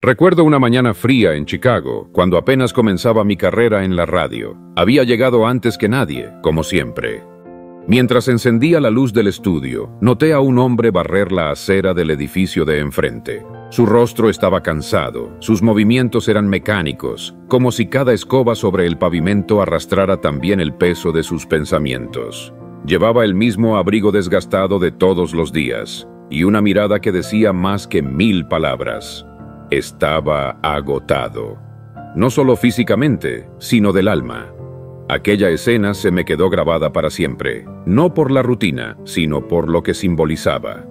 Recuerdo una mañana fría en Chicago, cuando apenas comenzaba mi carrera en la radio. Había llegado antes que nadie, como siempre. Mientras encendía la luz del estudio, noté a un hombre barrer la acera del edificio de enfrente. Su rostro estaba cansado, sus movimientos eran mecánicos, como si cada escoba sobre el pavimento arrastrara también el peso de sus pensamientos. Llevaba el mismo abrigo desgastado de todos los días, y una mirada que decía más que 1000 palabras. Estaba agotado. No solo físicamente, sino del alma. Aquella escena se me quedó grabada para siempre, no por la rutina, sino por lo que simbolizaba.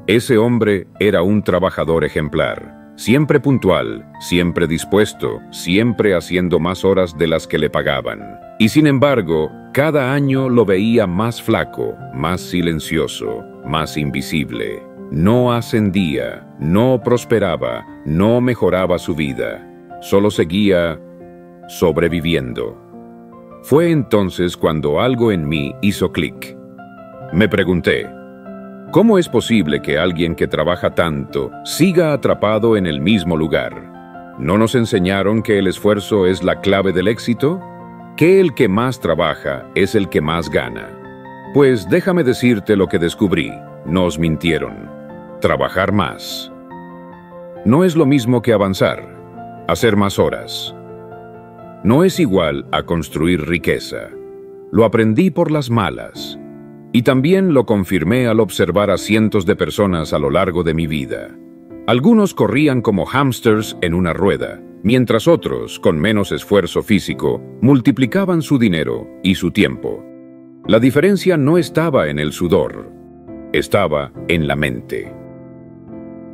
Ese hombre era un trabajador ejemplar, siempre puntual, siempre dispuesto, siempre haciendo más horas de las que le pagaban. Y sin embargo, cada año lo veía más flaco, más silencioso, más invisible. No ascendía, no prosperaba, no mejoraba su vida, solo seguía sobreviviendo. Fue entonces cuando algo en mí hizo clic. Me pregunté, ¿cómo es posible que alguien que trabaja tanto siga atrapado en el mismo lugar? ¿No nos enseñaron que el esfuerzo es la clave del éxito? ¿Que el que más trabaja es el que más gana? Pues déjame decirte lo que descubrí. Nos mintieron. Trabajar más no es lo mismo que avanzar, hacer más horas. No es igual a construir riqueza. Lo aprendí por las malas. Y también lo confirmé al observar a cientos de personas a lo largo de mi vida. Algunos corrían como hámsters en una rueda, mientras otros, con menos esfuerzo físico, multiplicaban su dinero y su tiempo. La diferencia no estaba en el sudor, estaba en la mente.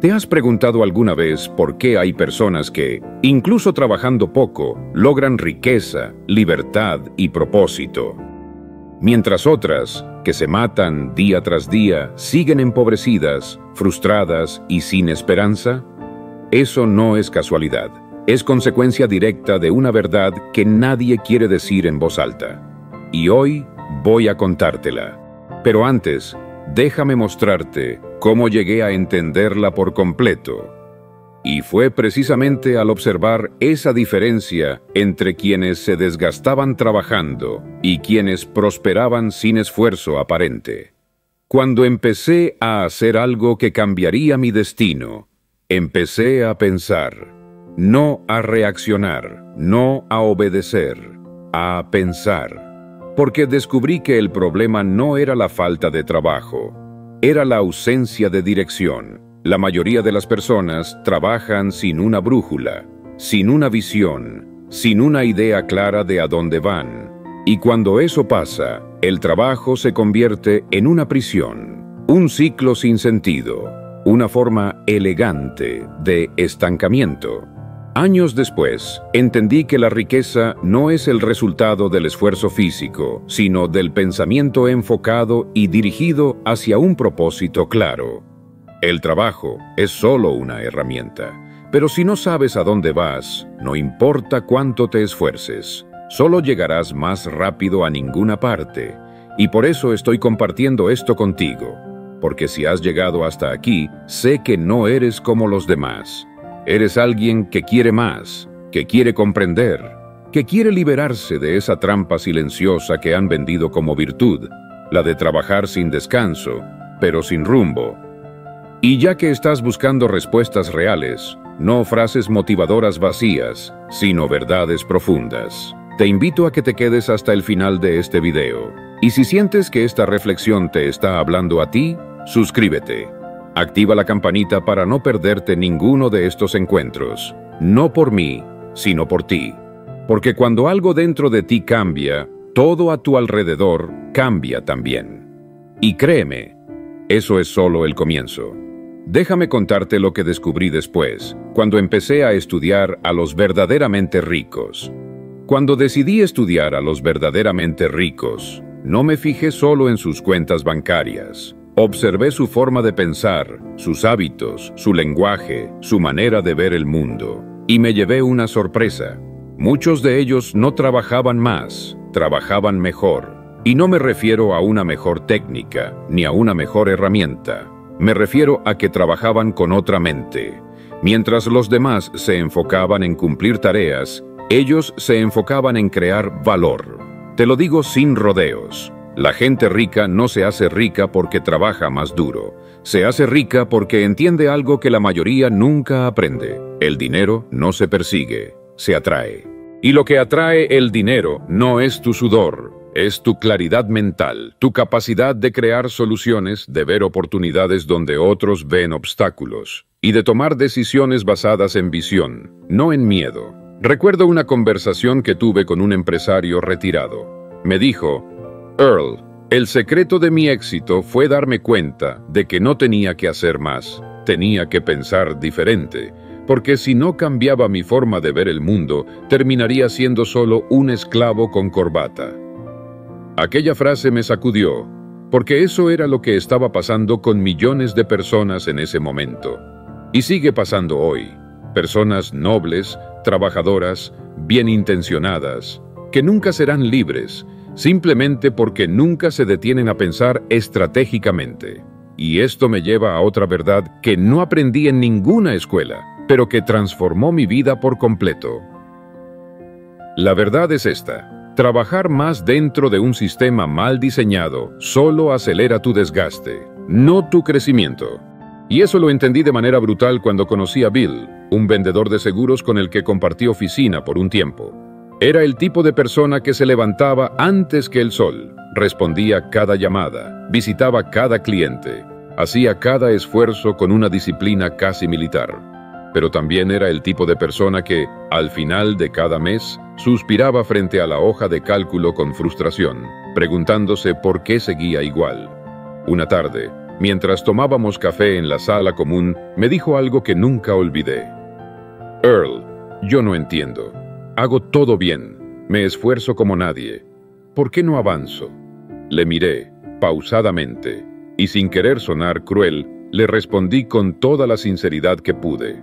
¿Te has preguntado alguna vez por qué hay personas que, incluso trabajando poco, logran riqueza, libertad y propósito? Mientras otras, que se matan día tras día, siguen empobrecidas, frustradas y sin esperanza? Eso no es casualidad. Es consecuencia directa de una verdad que nadie quiere decir en voz alta. Y hoy voy a contártela. Pero antes, déjame mostrarte cómo llegué a entenderla por completo. Y fue precisamente al observar esa diferencia entre quienes se desgastaban trabajando y quienes prosperaban sin esfuerzo aparente. Cuando empecé a hacer algo que cambiaría mi destino, empecé a pensar, no a reaccionar, no a obedecer, a pensar. Porque descubrí que el problema no era la falta de trabajo, era la ausencia de dirección. La mayoría de las personas trabajan sin una brújula, sin una visión, sin una idea clara de a dónde van. Y cuando eso pasa, el trabajo se convierte en una prisión, un ciclo sin sentido, una forma elegante de estancamiento. Años después, entendí que la riqueza no es el resultado del esfuerzo físico, sino del pensamiento enfocado y dirigido hacia un propósito claro. El trabajo es solo una herramienta, pero si no sabes a dónde vas, no importa cuánto te esfuerces, solo llegarás más rápido a ninguna parte. Y por eso estoy compartiendo esto contigo, porque si has llegado hasta aquí, sé que no eres como los demás. Eres alguien que quiere más, que quiere comprender, que quiere liberarse de esa trampa silenciosa que han vendido como virtud, la de trabajar sin descanso, pero sin rumbo. Y ya que estás buscando respuestas reales, no frases motivadoras vacías, sino verdades profundas, te invito a que te quedes hasta el final de este video. Y si sientes que esta reflexión te está hablando a ti, suscríbete. Activa la campanita para no perderte ninguno de estos encuentros. No por mí, sino por ti. Porque cuando algo dentro de ti cambia, todo a tu alrededor cambia también. Y créeme, eso es solo el comienzo. Déjame contarte lo que descubrí después, cuando empecé a estudiar a los verdaderamente ricos. Cuando decidí estudiar a los verdaderamente ricos, no me fijé solo en sus cuentas bancarias. Observé su forma de pensar, sus hábitos, su lenguaje, su manera de ver el mundo. Y me llevé una sorpresa. Muchos de ellos no trabajaban más, trabajaban mejor. Y no me refiero a una mejor técnica, ni a una mejor herramienta. Me refiero a que trabajaban con otra mente. Mientras los demás se enfocaban en cumplir tareas, ellos se enfocaban en crear valor. Te lo digo sin rodeos. La gente rica no se hace rica porque trabaja más duro. Se hace rica porque entiende algo que la mayoría nunca aprende. El dinero no se persigue, se atrae. Y lo que atrae el dinero no es tu sudor, es tu claridad mental, tu capacidad de crear soluciones, de ver oportunidades donde otros ven obstáculos, y de tomar decisiones basadas en visión, no en miedo. Recuerdo una conversación que tuve con un empresario retirado. Me dijo: Earl, el secreto de mi éxito fue darme cuenta de que no tenía que hacer más, tenía que pensar diferente, porque si no cambiaba mi forma de ver el mundo, terminaría siendo solo un esclavo con corbata. Aquella frase me sacudió, porque eso era lo que estaba pasando con millones de personas en ese momento. Y sigue pasando hoy. Personas nobles, trabajadoras, bien intencionadas, que nunca serán libres, simplemente porque nunca se detienen a pensar estratégicamente. Y esto me lleva a otra verdad que no aprendí en ninguna escuela, pero que transformó mi vida por completo. La verdad es esta: trabajar más dentro de un sistema mal diseñado solo acelera tu desgaste, no tu crecimiento. Y eso lo entendí de manera brutal cuando conocí a Bill, un vendedor de seguros con el que compartí oficina por un tiempo. Era el tipo de persona que se levantaba antes que el sol, respondía cada llamada, visitaba cada cliente, hacía cada esfuerzo con una disciplina casi militar. Pero también era el tipo de persona que, al final de cada mes, suspiraba frente a la hoja de cálculo con frustración, preguntándose por qué seguía igual. Una tarde, mientras tomábamos café en la sala común, me dijo algo que nunca olvidé. Earl, yo no entiendo. Hago todo bien, me esfuerzo como nadie. ¿Por qué no avanzo? Le miré, pausadamente, y sin querer sonar cruel, le respondí con toda la sinceridad que pude.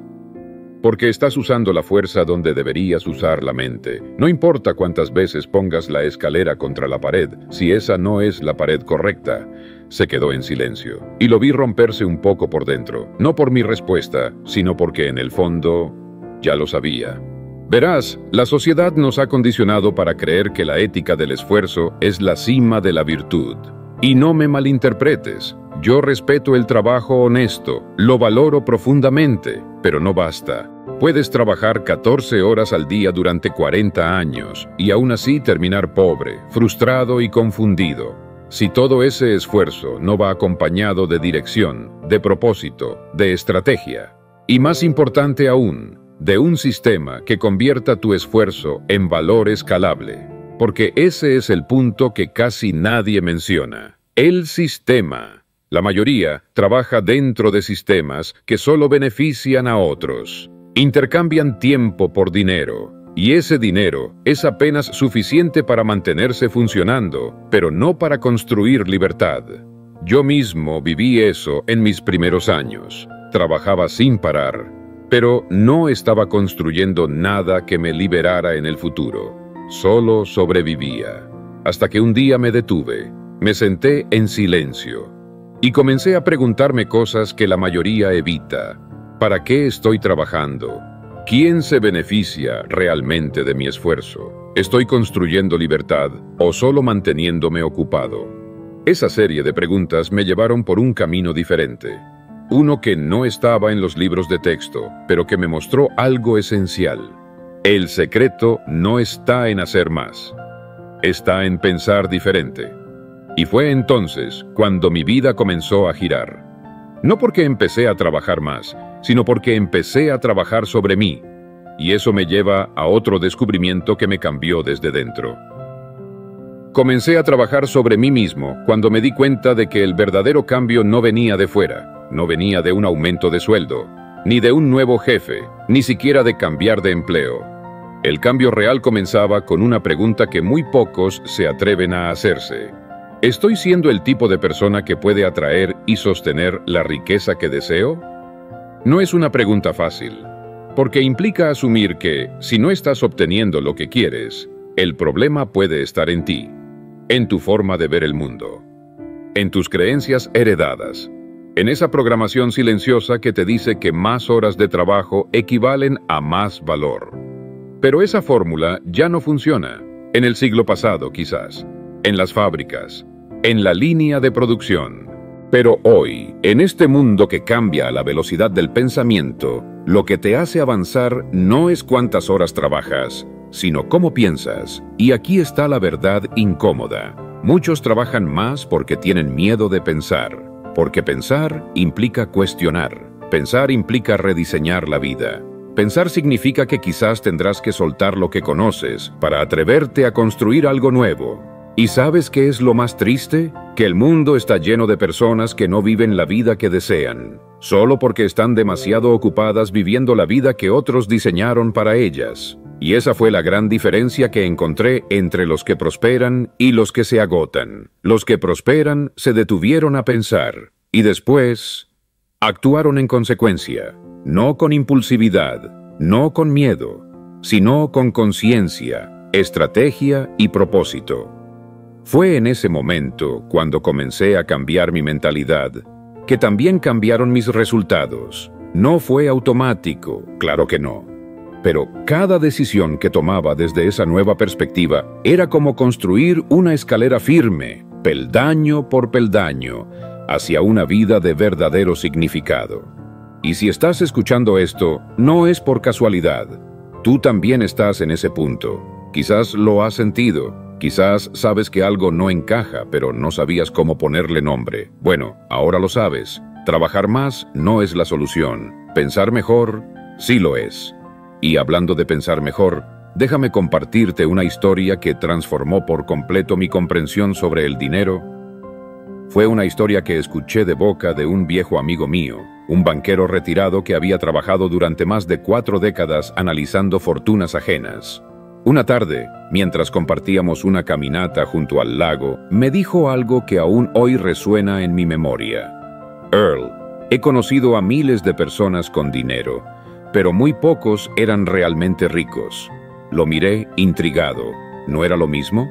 Porque estás usando la fuerza donde deberías usar la mente. No importa cuántas veces pongas la escalera contra la pared, si esa no es la pared correcta. Se quedó en silencio, y lo vi romperse un poco por dentro, no por mi respuesta, sino porque en el fondo ya lo sabía. Verás, la sociedad nos ha condicionado para creer que la ética del esfuerzo es la cima de la virtud. Y no me malinterpretes, yo respeto el trabajo honesto, lo valoro profundamente, pero no basta. Puedes trabajar 14 horas al día durante 40 años y aún así terminar pobre, frustrado y confundido. Si todo ese esfuerzo no va acompañado de dirección, de propósito, de estrategia, y más importante aún, de un sistema que convierta tu esfuerzo en valor escalable, porque ese es el punto que casi nadie menciona. El sistema. La mayoría trabaja dentro de sistemas que solo benefician a otros. Intercambian tiempo por dinero, y ese dinero es apenas suficiente para mantenerse funcionando, pero no para construir libertad. Yo mismo viví eso en mis primeros años. Trabajaba sin parar, pero no estaba construyendo nada que me liberara en el futuro. Solo sobrevivía. Hasta que un día me detuve, me senté en silencio y comencé a preguntarme cosas que la mayoría evita. ¿Para qué estoy trabajando? ¿Quién se beneficia realmente de mi esfuerzo? ¿Estoy construyendo libertad o solo manteniéndome ocupado? Esa serie de preguntas me llevaron por un camino diferente. Uno que no estaba en los libros de texto, pero que me mostró algo esencial. El secreto no está en hacer más. Está en pensar diferente. Y fue entonces cuando mi vida comenzó a girar. No porque empecé a trabajar más, sino porque empecé a trabajar sobre mí. Y eso me lleva a otro descubrimiento que me cambió desde dentro. Comencé a trabajar sobre mí mismo cuando me di cuenta de que el verdadero cambio no venía de fuera, no venía de un aumento de sueldo, ni de un nuevo jefe, ni siquiera de cambiar de empleo. El cambio real comenzaba con una pregunta que muy pocos se atreven a hacerse. ¿Estoy siendo el tipo de persona que puede atraer y sostener la riqueza que deseo? No es una pregunta fácil, porque implica asumir que, si no estás obteniendo lo que quieres, el problema puede estar en ti, en tu forma de ver el mundo, en tus creencias heredadas, en esa programación silenciosa que te dice que más horas de trabajo equivalen a más valor. Pero esa fórmula ya no funciona. En el siglo pasado, quizás, en las fábricas, en la línea de producción. Pero hoy, en este mundo que cambia a la velocidad del pensamiento, lo que te hace avanzar no es cuántas horas trabajas, sino cómo piensas. Y aquí está la verdad incómoda. Muchos trabajan más porque tienen miedo de pensar, porque pensar implica cuestionar, pensar implica rediseñar la vida. Pensar significa que quizás tendrás que soltar lo que conoces para atreverte a construir algo nuevo. ¿Y sabes qué es lo más triste? Que el mundo está lleno de personas que no viven la vida que desean, solo porque están demasiado ocupadas viviendo la vida que otros diseñaron para ellas. Y esa fue la gran diferencia que encontré entre los que prosperan y los que se agotan. Los que prosperan se detuvieron a pensar y después actuaron en consecuencia, no con impulsividad, no con miedo, sino con conciencia, estrategia y propósito. Fue en ese momento, cuando comencé a cambiar mi mentalidad, que también cambiaron mis resultados. No fue automático, claro que no. Pero cada decisión que tomaba desde esa nueva perspectiva era como construir una escalera firme, peldaño por peldaño, hacia una vida de verdadero significado. Y si estás escuchando esto, no es por casualidad. Tú también estás en ese punto. Quizás lo has sentido. Quizás sabes que algo no encaja, pero no sabías cómo ponerle nombre. Bueno, ahora lo sabes. Trabajar más no es la solución. Pensar mejor, sí lo es. Y hablando de pensar mejor, déjame compartirte una historia que transformó por completo mi comprensión sobre el dinero. Fue una historia que escuché de boca de un viejo amigo mío, un banquero retirado que había trabajado durante más de 4 décadas analizando fortunas ajenas. Una tarde, mientras compartíamos una caminata junto al lago, me dijo algo que aún hoy resuena en mi memoria. Earl, he conocido a miles de personas con dinero, pero muy pocos eran realmente ricos. Lo miré intrigado. ¿No era lo mismo?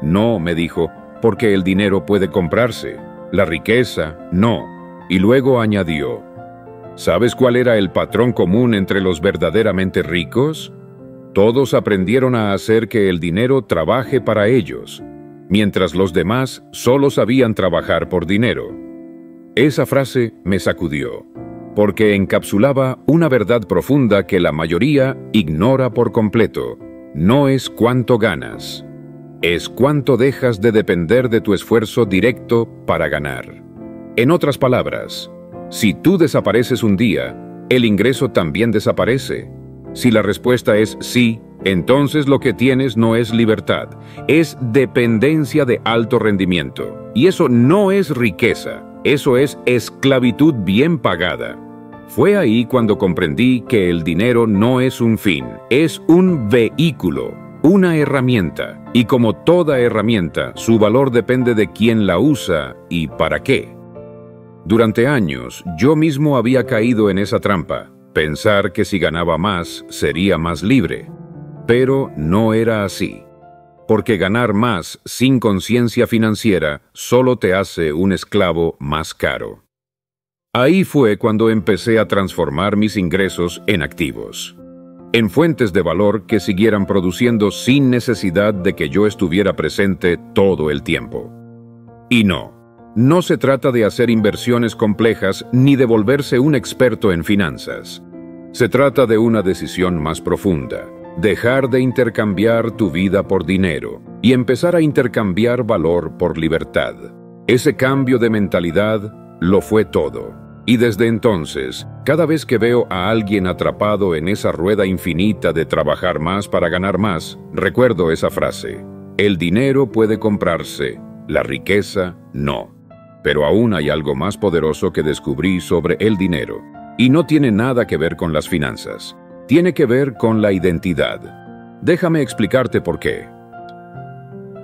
No, me dijo, porque el dinero puede comprarse. La riqueza, no. Y luego añadió, ¿sabes cuál era el patrón común entre los verdaderamente ricos? Todos aprendieron a hacer que el dinero trabaje para ellos, mientras los demás solo sabían trabajar por dinero. Esa frase me sacudió, porque encapsulaba una verdad profunda que la mayoría ignora por completo. No es cuánto ganas, es cuánto dejas de depender de tu esfuerzo directo para ganar. En otras palabras, si tú desapareces un día, el ingreso también desaparece. Si la respuesta es sí, entonces lo que tienes no es libertad, es dependencia de alto rendimiento. Y eso no es riqueza, eso es esclavitud bien pagada. Fue ahí cuando comprendí que el dinero no es un fin, es un vehículo, una herramienta. Y como toda herramienta, su valor depende de quién la usa y para qué. Durante años, yo mismo había caído en esa trampa. Pensar que si ganaba más, sería más libre. Pero no era así. Porque ganar más sin conciencia financiera solo te hace un esclavo más caro. Ahí fue cuando empecé a transformar mis ingresos en activos, en fuentes de valor que siguieran produciendo sin necesidad de que yo estuviera presente todo el tiempo. Y no se trata de hacer inversiones complejas ni de volverse un experto en finanzas. Se trata de una decisión más profunda, dejar de intercambiar tu vida por dinero y empezar a intercambiar valor por libertad. Ese cambio de mentalidad lo fue todo. Y desde entonces, cada vez que veo a alguien atrapado en esa rueda infinita de trabajar más para ganar más, recuerdo esa frase: el dinero puede comprarse, la riqueza no. Pero aún hay algo más poderoso que descubrí sobre el dinero. Y no tiene nada que ver con las finanzas. Tiene que ver con la identidad. Déjame explicarte por qué.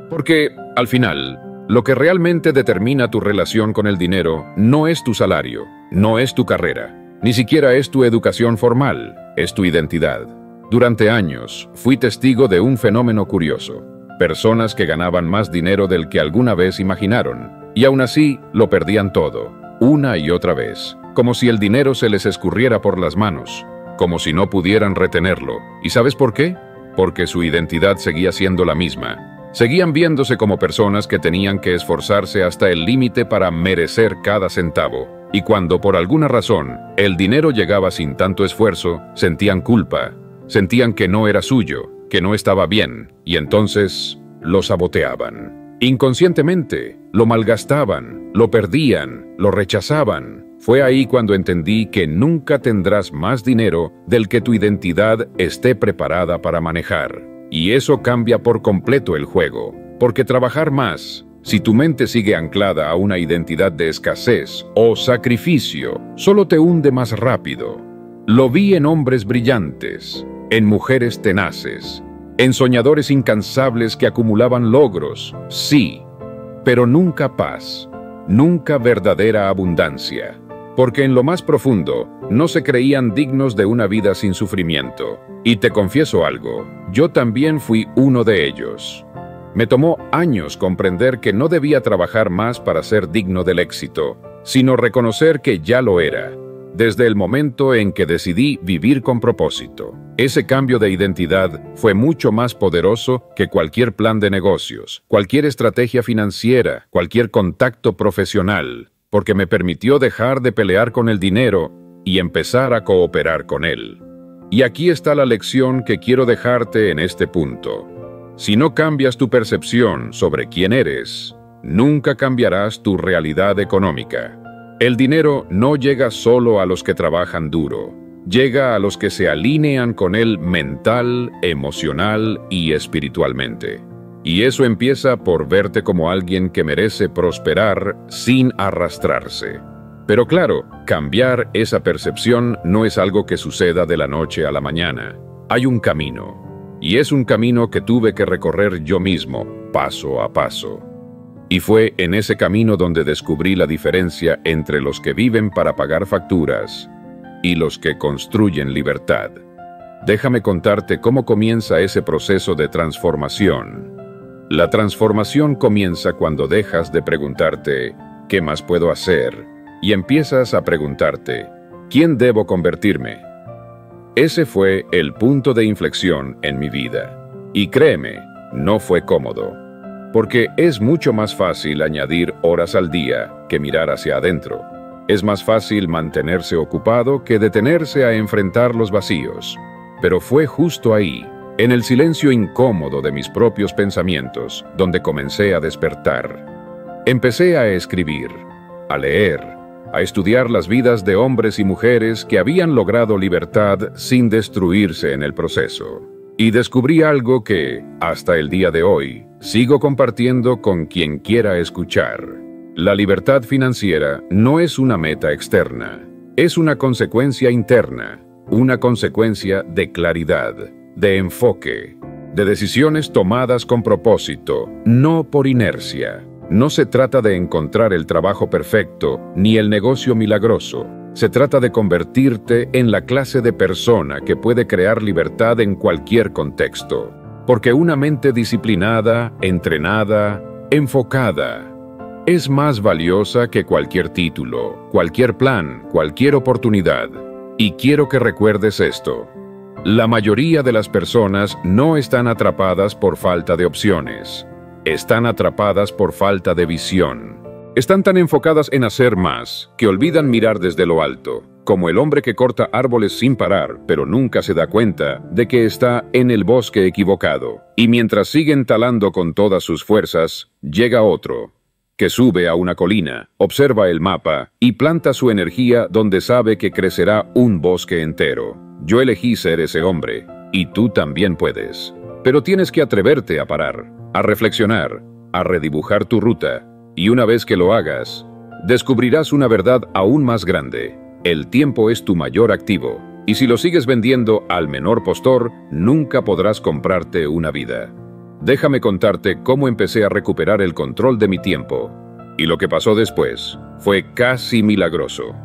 Porque, al final, lo que realmente determina tu relación con el dinero no es tu salario, no es tu carrera, ni siquiera es tu educación formal, es tu identidad. Durante años, fui testigo de un fenómeno curioso. Personas que ganaban más dinero del que alguna vez imaginaron, y aún así lo perdían todo. una y otra vez, como si el dinero se les escurriera por las manos, como si no pudieran retenerlo. ¿Y sabes por qué? Porque su identidad seguía siendo la misma. Seguían viéndose como personas que tenían que esforzarse hasta el límite para merecer cada centavo. Y cuando por alguna razón el dinero llegaba sin tanto esfuerzo, sentían culpa, sentían que no era suyo, que no estaba bien, y entonces lo saboteaban. Inconscientemente, lo malgastaban, lo perdían, lo rechazaban. Fue ahí cuando entendí que nunca tendrás más dinero del que tu identidad esté preparada para manejar. Y eso cambia por completo el juego, porque trabajar más, si tu mente sigue anclada a una identidad de escasez o sacrificio, solo te hunde más rápido. Lo vi en hombres brillantes, en mujeres tenaces, en soñadores incansables que acumulaban logros, sí, pero nunca paz, nunca verdadera abundancia, porque en lo más profundo no se creían dignos de una vida sin sufrimiento. Y te confieso algo, yo también fui uno de ellos. Me tomó años comprender que no debía trabajar más para ser digno del éxito, sino reconocer que ya lo era, desde el momento en que decidí vivir con propósito. Ese cambio de identidad fue mucho más poderoso que cualquier plan de negocios, cualquier estrategia financiera, cualquier contacto profesional, porque me permitió dejar de pelear con el dinero y empezar a cooperar con él. Y aquí está la lección que quiero dejarte en este punto. Si no cambias tu percepción sobre quién eres, nunca cambiarás tu realidad económica. El dinero no llega solo a los que trabajan duro, llega a los que se alinean con él mental, emocional y espiritualmente. Y eso empieza por verte como alguien que merece prosperar sin arrastrarse. Pero claro, cambiar esa percepción no es algo que suceda de la noche a la mañana. Hay un camino. Y es un camino que tuve que recorrer yo mismo, paso a paso. Y fue en ese camino donde descubrí la diferencia entre los que viven para pagar facturas y los que construyen libertad. Déjame contarte cómo comienza ese proceso de transformación. La transformación comienza cuando dejas de preguntarte ¿qué más puedo hacer? Y empiezas a preguntarte ¿quién debo convertirme? Ese fue el punto de inflexión en mi vida. Y créeme, no fue cómodo. Porque es mucho más fácil añadir horas al día que mirar hacia adentro. Es más fácil mantenerse ocupado que detenerse a enfrentar los vacíos. Pero fue justo ahí, en el silencio incómodo de mis propios pensamientos, donde comencé a despertar. Empecé a escribir, a leer, a estudiar las vidas de hombres y mujeres que habían logrado libertad sin destruirse en el proceso. Y descubrí algo que, hasta el día de hoy, sigo compartiendo con quien quiera escuchar. La libertad financiera no es una meta externa, es una consecuencia interna, una consecuencia de claridad, de enfoque, de decisiones tomadas con propósito, no por inercia. No se trata de encontrar el trabajo perfecto ni el negocio milagroso. Se trata de convertirte en la clase de persona que puede crear libertad en cualquier contexto. Porque una mente disciplinada, entrenada, enfocada, es más valiosa que cualquier título, cualquier plan, cualquier oportunidad. Y quiero que recuerdes esto. La mayoría de las personas no están atrapadas por falta de opciones. Están atrapadas por falta de visión. Están tan enfocadas en hacer más que olvidan mirar desde lo alto, como el hombre que corta árboles sin parar, pero nunca se da cuenta de que está en el bosque equivocado. Y mientras siguen talando con todas sus fuerzas, llega otro, que sube a una colina, observa el mapa y planta su energía donde sabe que crecerá un bosque entero. Yo elegí ser ese hombre, y tú también puedes. Pero tienes que atreverte a parar, a reflexionar, a redibujar tu ruta, y una vez que lo hagas, descubrirás una verdad aún más grande. El tiempo es tu mayor activo, y si lo sigues vendiendo al menor postor, nunca podrás comprarte una vida. Déjame contarte cómo empecé a recuperar el control de mi tiempo, y lo que pasó después fue casi milagroso.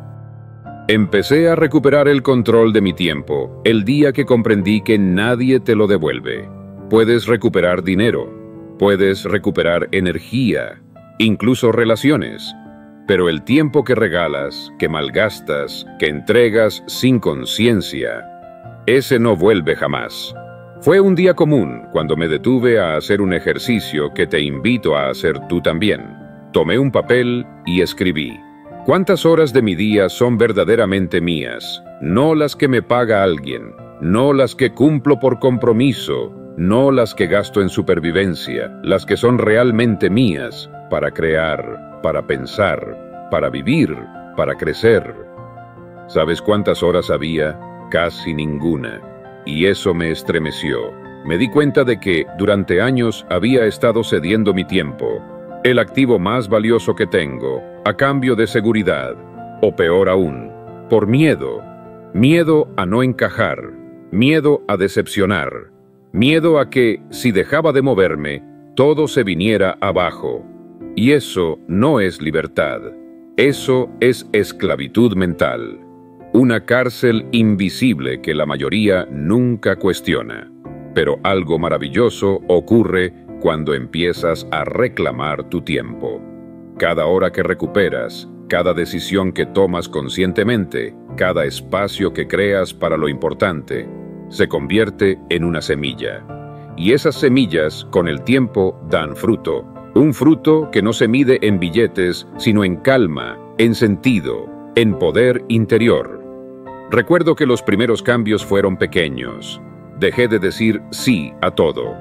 Empecé a recuperar el control de mi tiempo el día que comprendí que nadie te lo devuelve. Puedes recuperar dinero, puedes recuperar energía, incluso relaciones, Pero el tiempo que regalas, que malgastas, que entregas sin conciencia, ese no vuelve jamás. Fue un día común cuando me detuve a hacer un ejercicio que te invito a hacer tú también. Tomé un papel y escribí: ¿cuántas horas de mi día son verdaderamente mías? No las que me paga alguien, no las que cumplo por compromiso, no las que gasto en supervivencia, las que son realmente mías, para crear, para pensar, para vivir, para crecer. ¿Sabes cuántas horas había? Casi ninguna. Y eso me estremeció. Me di cuenta de que, durante años, había estado cediendo mi tiempo, el activo más valioso que tengo, a cambio de seguridad, o peor aún, por miedo. Miedo a no encajar, miedo a decepcionar, miedo a que, si dejaba de moverme, todo se viniera abajo. Y eso no es libertad, eso es esclavitud mental. Una cárcel invisible que la mayoría nunca cuestiona. Pero algo maravilloso ocurre cuando empiezas a reclamar tu tiempo. Cada hora que recuperas, cada decisión que tomas conscientemente, cada espacio que creas para lo importante, se convierte en una semilla. Y esas semillas, con el tiempo, dan fruto. Un fruto que no se mide en billetes, sino en calma, en sentido, en poder interior. Recuerdo que los primeros cambios fueron pequeños. Dejé de decir sí a todo.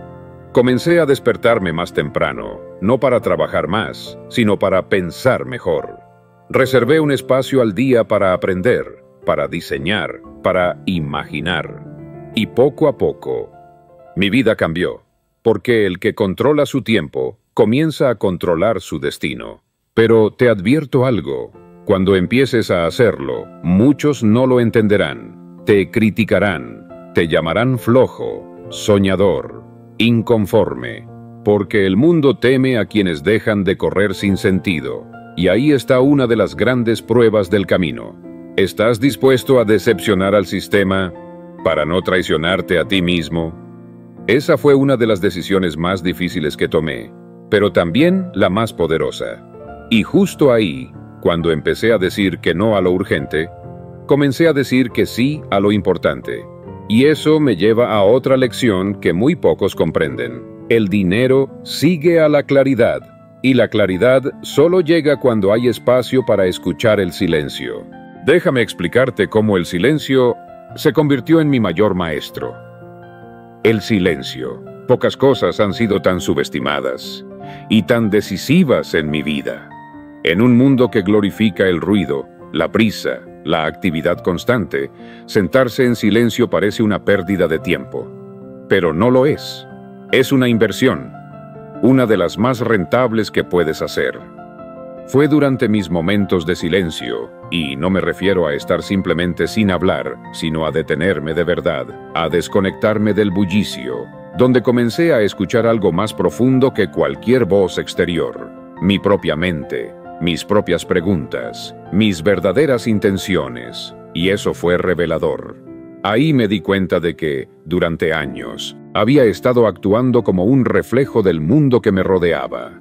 Comencé a despertarme más temprano, no para trabajar más, sino para pensar mejor. Reservé un espacio al día para aprender, para diseñar, para imaginar. Y poco a poco, mi vida cambió, porque el que controla su tiempo comienza a controlar su destino. Pero te advierto algo. Cuando empieces a hacerlo, muchos no lo entenderán, te criticarán, te llamarán flojo, soñador, inconforme, porque el mundo teme a quienes dejan de correr sin sentido, y ahí está una de las grandes pruebas del camino. ¿Estás dispuesto a decepcionar al sistema para no traicionarte a ti mismo? Esa fue una de las decisiones más difíciles que tomé, pero también la más poderosa. Y justo ahí, cuando empecé a decir que no a lo urgente, comencé a decir que sí a lo importante. Y eso me lleva a otra lección que muy pocos comprenden. El dinero sigue a la claridad, y la claridad solo llega cuando hay espacio para escuchar el silencio. Déjame explicarte cómo el silencio se convirtió en mi mayor maestro. El silencio. Pocas cosas han sido tan subestimadas y tan decisivas en mi vida. En un mundo que glorifica el ruido, la prisa, la actividad constante, sentarse en silencio parece una pérdida de tiempo. Pero no lo es. Es una inversión, una de las más rentables que puedes hacer. Fue durante mis momentos de silencio, y no me refiero a estar simplemente sin hablar, sino a detenerme de verdad, a desconectarme del bullicio, donde comencé a escuchar algo más profundo que cualquier voz exterior, mi propia mente, mis propias preguntas, mis verdaderas intenciones, y eso fue revelador. Ahí me di cuenta de que, durante años, había estado actuando como un reflejo del mundo que me rodeaba,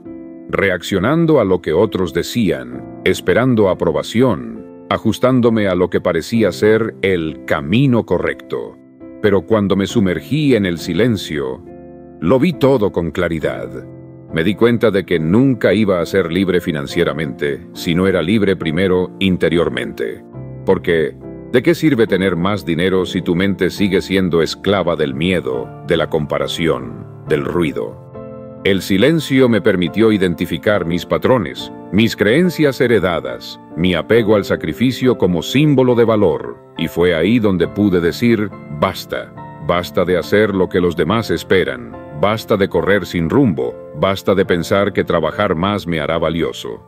reaccionando a lo que otros decían, esperando aprobación, ajustándome a lo que parecía ser el camino correcto. Pero cuando me sumergí en el silencio, lo vi todo con claridad. Me di cuenta de que nunca iba a ser libre financieramente si no era libre primero interiormente. Porque, ¿de qué sirve tener más dinero si tu mente sigue siendo esclava del miedo, de la comparación, del ruido? El silencio me permitió identificar mis patrones, mis creencias heredadas, mi apego al sacrificio como símbolo de valor, y fue ahí donde pude decir, basta. Basta de hacer lo que los demás esperan, basta de correr sin rumbo, basta de pensar que trabajar más me hará valioso.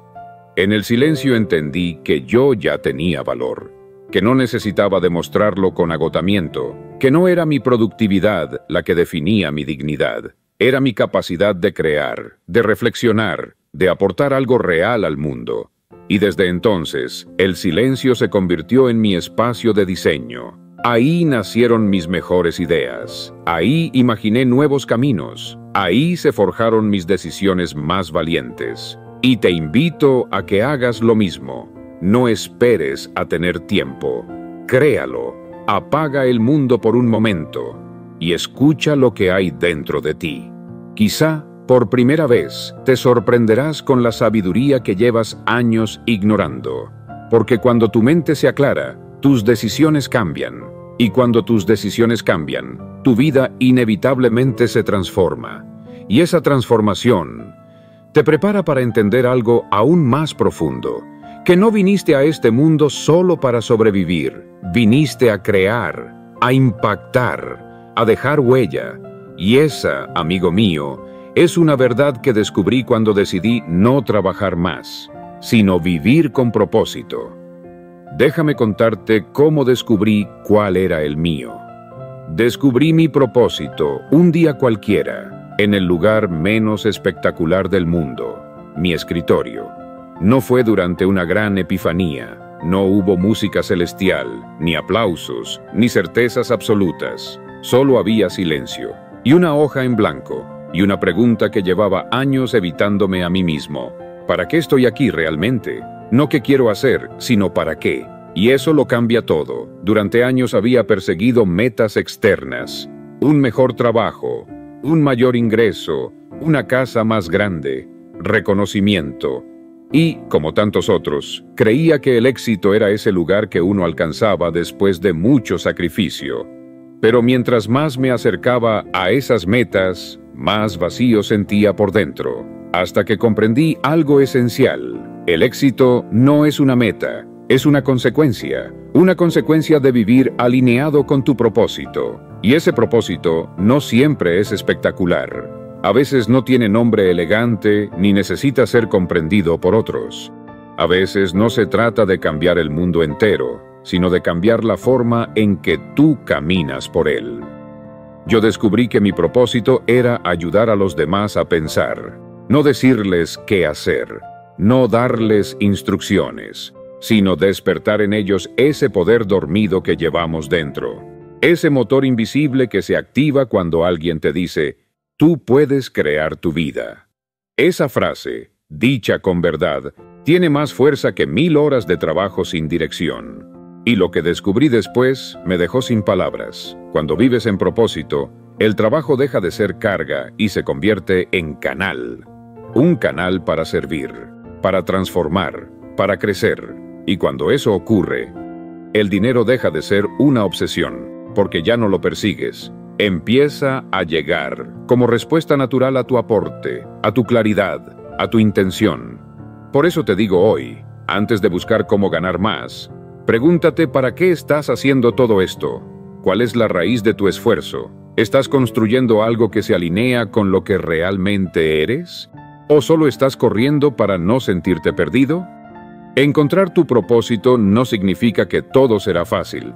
En el silencio entendí que yo ya tenía valor, que no necesitaba demostrarlo con agotamiento, que no era mi productividad la que definía mi dignidad, era mi capacidad de crear, de reflexionar, de aportar algo real al mundo. Y desde entonces, el silencio se convirtió en mi espacio de diseño. Ahí nacieron mis mejores ideas, ahí imaginé nuevos caminos, ahí se forjaron mis decisiones más valientes. Y te invito a que hagas lo mismo. No esperes a tener tiempo. Créalo. Apaga el mundo por un momento y escucha lo que hay dentro de ti. Quizá, por primera vez, te sorprenderás con la sabiduría que llevas años ignorando. Porque cuando tu mente se aclara, tus decisiones cambian. Y cuando tus decisiones cambian, tu vida inevitablemente se transforma. Y esa transformación te prepara para entender algo aún más profundo. Que no viniste a este mundo solo para sobrevivir. Viniste a crear, a impactar, a dejar huella. Y esa, amigo mío, es una verdad que descubrí cuando decidí no trabajar más, sino vivir con propósito. Déjame contarte cómo descubrí cuál era el mío. Descubrí mi propósito un día cualquiera, en el lugar menos espectacular del mundo, mi escritorio. No fue durante una gran epifanía, no hubo música celestial, ni aplausos, ni certezas absolutas. Solo había silencio, y una hoja en blanco, y una pregunta que llevaba años evitándome a mí mismo. ¿Para qué estoy aquí realmente? No qué quiero hacer, sino para qué. Y eso lo cambia todo. Durante años había perseguido metas externas. Un mejor trabajo, un mayor ingreso, una casa más grande, reconocimiento. Y, como tantos otros, creía que el éxito era ese lugar que uno alcanzaba después de mucho sacrificio. Pero mientras más me acercaba a esas metas, más vacío sentía por dentro, hasta que comprendí algo esencial. El éxito no es una meta, es una consecuencia de vivir alineado con tu propósito. Y ese propósito no siempre es espectacular. A veces no tiene nombre elegante ni necesita ser comprendido por otros. A veces no se trata de cambiar el mundo entero, sino de cambiar la forma en que tú caminas por él. Yo descubrí que mi propósito era ayudar a los demás a pensar, no decirles qué hacer, no darles instrucciones, sino despertar en ellos ese poder dormido que llevamos dentro. Ese motor invisible que se activa cuando alguien te dice, tú puedes crear tu vida. Esa frase, dicha con verdad, tiene más fuerza que 1000 horas de trabajo sin dirección. Y lo que descubrí después me dejó sin palabras. Cuando vives en propósito, el trabajo deja de ser carga y se convierte en canal. Un canal para servir, para transformar, para crecer. Y cuando eso ocurre, el dinero deja de ser una obsesión, porque ya no lo persigues. Empieza a llegar como respuesta natural a tu aporte, a tu claridad, a tu intención. Por eso te digo hoy, antes de buscar cómo ganar más, pregúntate para qué estás haciendo todo esto. ¿Cuál es la raíz de tu esfuerzo? ¿Estás construyendo algo que se alinea con lo que realmente eres? ¿O solo estás corriendo para no sentirte perdido? Encontrar tu propósito no significa que todo será fácil,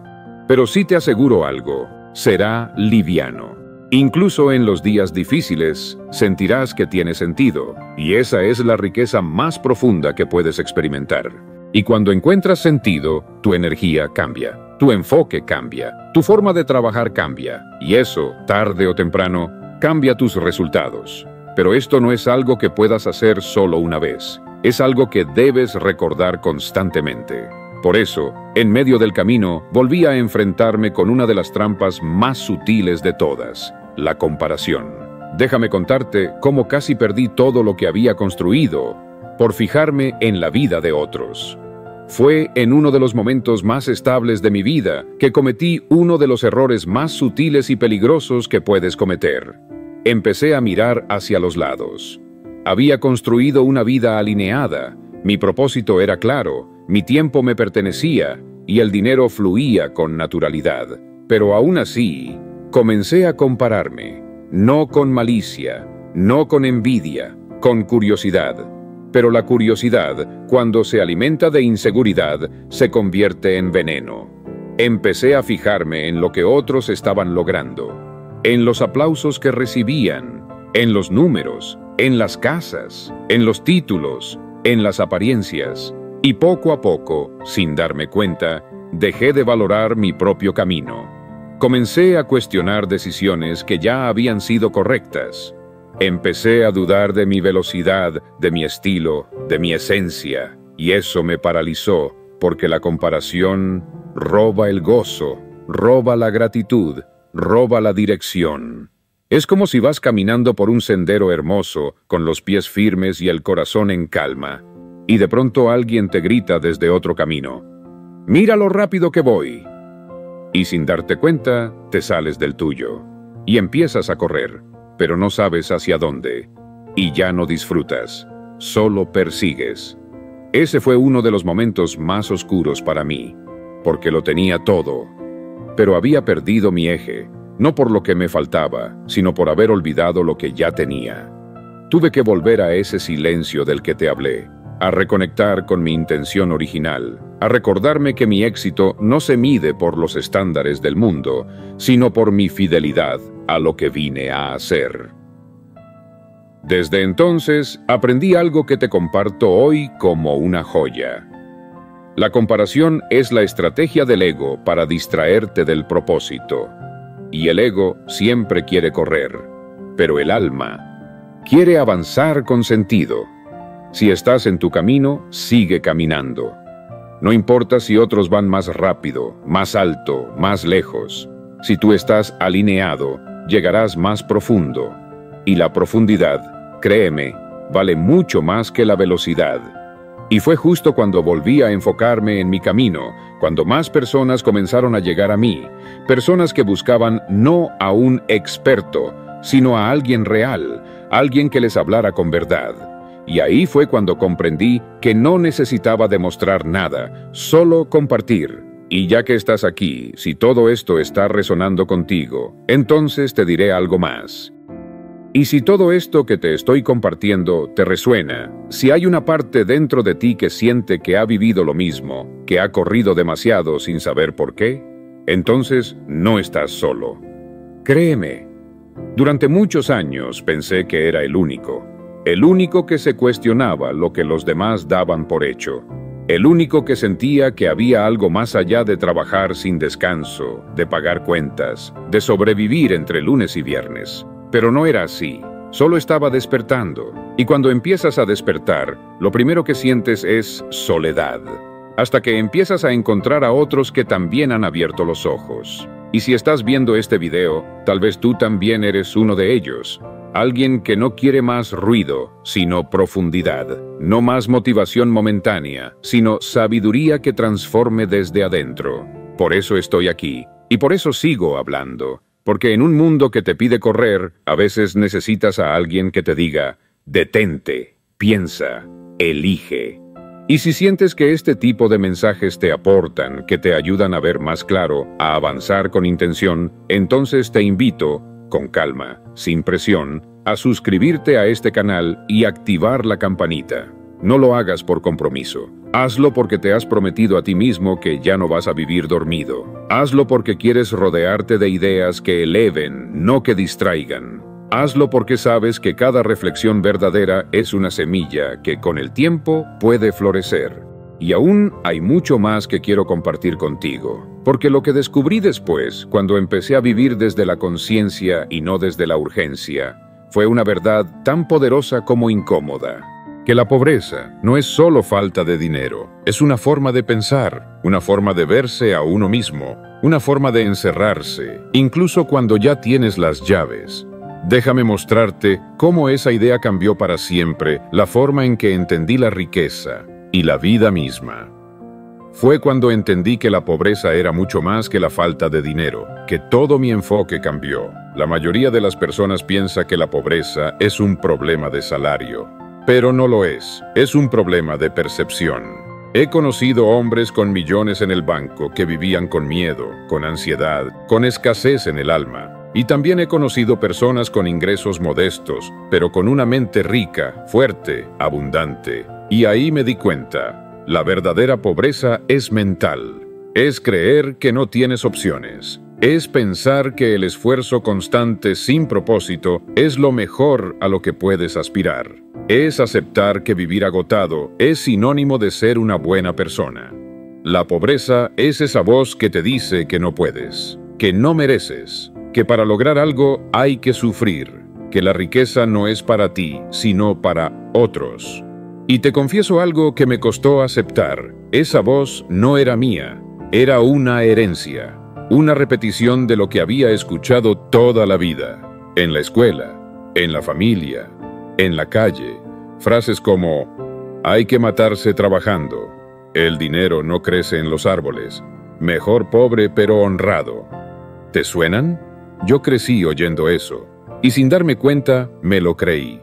pero sí te aseguro algo, será liviano. Incluso en los días difíciles, sentirás que tiene sentido, y esa es la riqueza más profunda que puedes experimentar. Y cuando encuentras sentido, tu energía cambia, tu enfoque cambia, tu forma de trabajar cambia, y eso, tarde o temprano, cambia tus resultados. Pero esto no es algo que puedas hacer solo una vez, es algo que debes recordar constantemente. Por eso, en medio del camino, volví a enfrentarme con una de las trampas más sutiles de todas, la comparación. Déjame contarte cómo casi perdí todo lo que había construido por fijarme en la vida de otros. Fue en uno de los momentos más estables de mi vida que cometí uno de los errores más sutiles y peligrosos que puedes cometer. Empecé a mirar hacia los lados. Había construido una vida alineada, mi propósito era claro, mi tiempo me pertenecía y el dinero fluía con naturalidad. Pero aún así, comencé a compararme, no con malicia, no con envidia, con curiosidad. Pero la curiosidad, cuando se alimenta de inseguridad, se convierte en veneno. Empecé a fijarme en lo que otros estaban logrando, en los aplausos que recibían, en los números, en las casas, en los títulos, en las apariencias. Y poco a poco, sin darme cuenta, dejé de valorar mi propio camino. Comencé a cuestionar decisiones que ya habían sido correctas. Empecé a dudar de mi velocidad, de mi estilo, de mi esencia, y eso me paralizó, porque la comparación roba el gozo, roba la gratitud, roba la dirección. Es como si vas caminando por un sendero hermoso, con los pies firmes y el corazón en calma, y de pronto alguien te grita desde otro camino: «¡Mira lo rápido que voy!». Y sin darte cuenta, te sales del tuyo, y empiezas a correr, pero no sabes hacia dónde, y ya no disfrutas, solo persigues. Ese fue uno de los momentos más oscuros para mí, porque lo tenía todo, pero había perdido mi eje, no por lo que me faltaba, sino por haber olvidado lo que ya tenía. Tuve que volver a ese silencio del que te hablé, a reconectar con mi intención original, a recordarme que mi éxito no se mide por los estándares del mundo, sino por mi fidelidad a lo que vine a hacer. Desde entonces, aprendí algo que te comparto hoy como una joya. La comparación es la estrategia del ego para distraerte del propósito. Y el ego siempre quiere correr, pero el alma quiere avanzar con sentido. Si estás en tu camino, sigue caminando. No importa si otros van más rápido, más alto, más lejos. Si tú estás alineado, llegarás más profundo. Y la profundidad, créeme, vale mucho más que la velocidad. Y fue justo cuando volví a enfocarme en mi camino, cuando más personas comenzaron a llegar a mí, personas que buscaban no a un experto, sino a alguien real, alguien que les hablara con verdad. Y ahí fue cuando comprendí que no necesitaba demostrar nada, solo compartir. Y ya que estás aquí, si todo esto está resonando contigo, entonces te diré algo más. Y si todo esto que te estoy compartiendo te resuena, si hay una parte dentro de ti que siente que ha vivido lo mismo, que ha corrido demasiado sin saber por qué, entonces no estás solo. Créeme, durante muchos años pensé que era el único que se cuestionaba lo que los demás daban por hecho, el único que sentía que había algo más allá de trabajar sin descanso, de pagar cuentas, de sobrevivir entre lunes y viernes. Pero no era así, solo estaba despertando. Y cuando empiezas a despertar, lo primero que sientes es soledad, hasta que empiezas a encontrar a otros que también han abierto los ojos. Y si estás viendo este video, tal vez tú también eres uno de ellos. Alguien que no quiere más ruido, sino profundidad. No más motivación momentánea, sino sabiduría que transforme desde adentro. Por eso estoy aquí, y por eso sigo hablando. Porque en un mundo que te pide correr, a veces necesitas a alguien que te diga: detente, piensa, elige. Y si sientes que este tipo de mensajes te aportan, que te ayudan a ver más claro, a avanzar con intención, entonces te invito, con calma, sin presión, a suscribirte a este canal y activar la campanita. No lo hagas por compromiso. Hazlo porque te has prometido a ti mismo que ya no vas a vivir dormido. Hazlo porque quieres rodearte de ideas que eleven, no que distraigan. Hazlo porque sabes que cada reflexión verdadera es una semilla que con el tiempo puede florecer. Y aún hay mucho más que quiero compartir contigo. Porque lo que descubrí después, cuando empecé a vivir desde la conciencia y no desde la urgencia, fue una verdad tan poderosa como incómoda. Que la pobreza no es solo falta de dinero, es una forma de pensar, una forma de verse a uno mismo, una forma de encerrarse, incluso cuando ya tienes las llaves. Déjame mostrarte cómo esa idea cambió para siempre la forma en que entendí la riqueza y la vida misma. Fue cuando entendí que la pobreza era mucho más que la falta de dinero, que todo mi enfoque cambió. La mayoría de las personas piensa que la pobreza es un problema de salario. Pero no lo es un problema de percepción. He conocido hombres con millones en el banco que vivían con miedo, con ansiedad, con escasez en el alma. Y también he conocido personas con ingresos modestos, pero con una mente rica, fuerte, abundante. Y ahí me di cuenta, la verdadera pobreza es mental. Es creer que no tienes opciones. Es pensar que el esfuerzo constante sin propósito es lo mejor a lo que puedes aspirar. Es aceptar que vivir agotado es sinónimo de ser una buena persona. La pobreza es esa voz que te dice que no puedes, que no mereces, que para lograr algo hay que sufrir. que la riqueza no es para ti, sino para otros. Y te confieso algo que me costó aceptar. Esa voz no era mía, era una herencia, una repetición de lo que había escuchado toda la vida, en la escuela, en la familia, en la calle. Frases como: hay que matarse trabajando, el dinero no crece en los árboles, mejor pobre pero honrado. ¿Te suenan? Yo crecí oyendo eso, y sin darme cuenta me lo creí.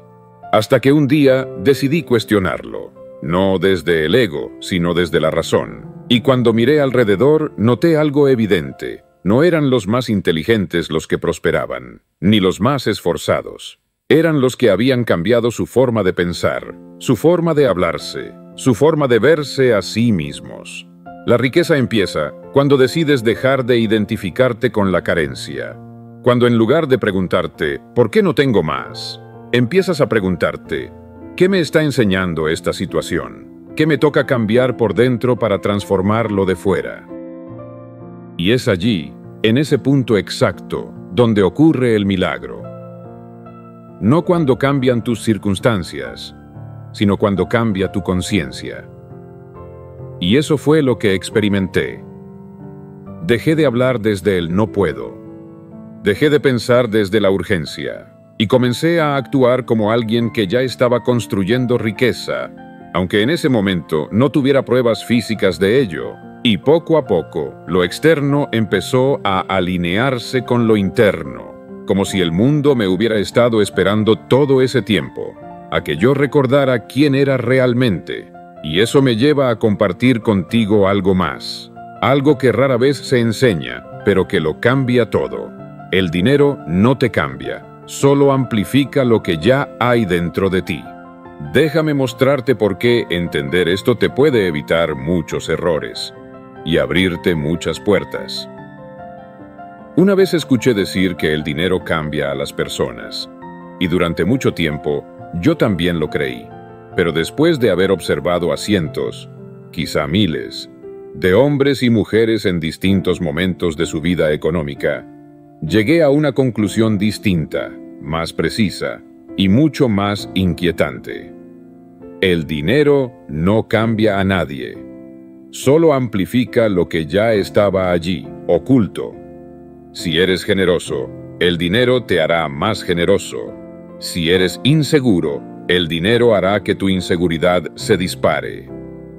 Hasta que un día decidí cuestionarlo, no desde el ego, sino desde la razón. Y cuando miré alrededor, noté algo evidente. No eran los más inteligentes los que prosperaban, ni los más esforzados. Eran los que habían cambiado su forma de pensar, su forma de hablarse, su forma de verse a sí mismos. La riqueza empieza cuando decides dejar de identificarte con la carencia. Cuando en lugar de preguntarte, ¿por qué no tengo más?, empiezas a preguntarte, ¿qué me está enseñando esta situación? ¿Qué me toca cambiar por dentro para transformarlo de fuera? Y es allí, en ese punto exacto, donde ocurre el milagro. No cuando cambian tus circunstancias, sino cuando cambia tu conciencia. Y eso fue lo que experimenté. Dejé de hablar desde el no puedo. Dejé de pensar desde la urgencia. Y comencé a actuar como alguien que ya estaba construyendo riqueza, aunque en ese momento no tuviera pruebas físicas de ello. Y poco a poco, lo externo empezó a alinearse con lo interno, como si el mundo me hubiera estado esperando todo ese tiempo, a que yo recordara quién era realmente. Y eso me lleva a compartir contigo algo más, algo que rara vez se enseña, pero que lo cambia todo. El dinero no te cambia. Solo amplifica lo que ya hay dentro de ti. Déjame mostrarte por qué entender esto te puede evitar muchos errores y abrirte muchas puertas. Una vez escuché decir que el dinero cambia a las personas, y durante mucho tiempo yo también lo creí, pero después de haber observado a cientos, quizá miles, de hombres y mujeres en distintos momentos de su vida económica, llegué a una conclusión distinta, más precisa y mucho más inquietante. El dinero no cambia a nadie, solo amplifica lo que ya estaba allí, oculto. Si eres generoso, el dinero te hará más generoso. Si eres inseguro, el dinero hará que tu inseguridad se dispare.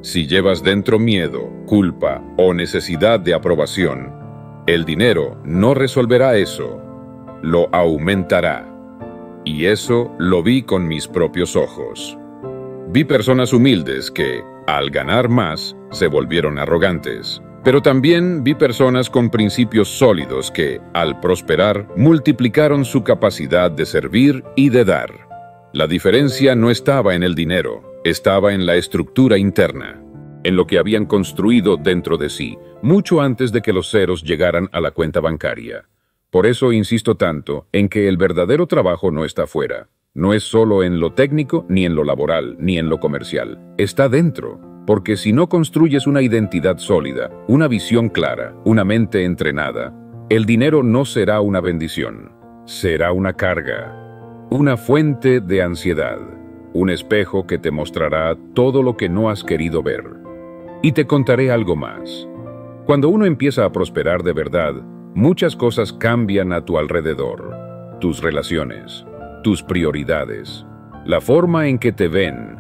Si llevas dentro miedo, culpa o necesidad de aprobación, el dinero no resolverá eso, lo aumentará. Y eso lo vi con mis propios ojos. Vi personas humildes que, al ganar más, se volvieron arrogantes. Pero también vi personas con principios sólidos que, al prosperar, multiplicaron su capacidad de servir y de dar. La diferencia no estaba en el dinero, estaba en la estructura interna, en lo que habían construido dentro de sí, mucho antes de que los ceros llegaran a la cuenta bancaria. Por eso insisto tanto en que el verdadero trabajo no está fuera. No es solo en lo técnico, ni en lo laboral, ni en lo comercial. Está dentro. Porque si no construyes una identidad sólida, una visión clara, una mente entrenada, el dinero no será una bendición. Será una carga, una fuente de ansiedad, un espejo que te mostrará todo lo que no has querido ver. Y te contaré algo más. Cuando uno empieza a prosperar de verdad, muchas cosas cambian a tu alrededor. Tus relaciones, tus prioridades, la forma en que te ven,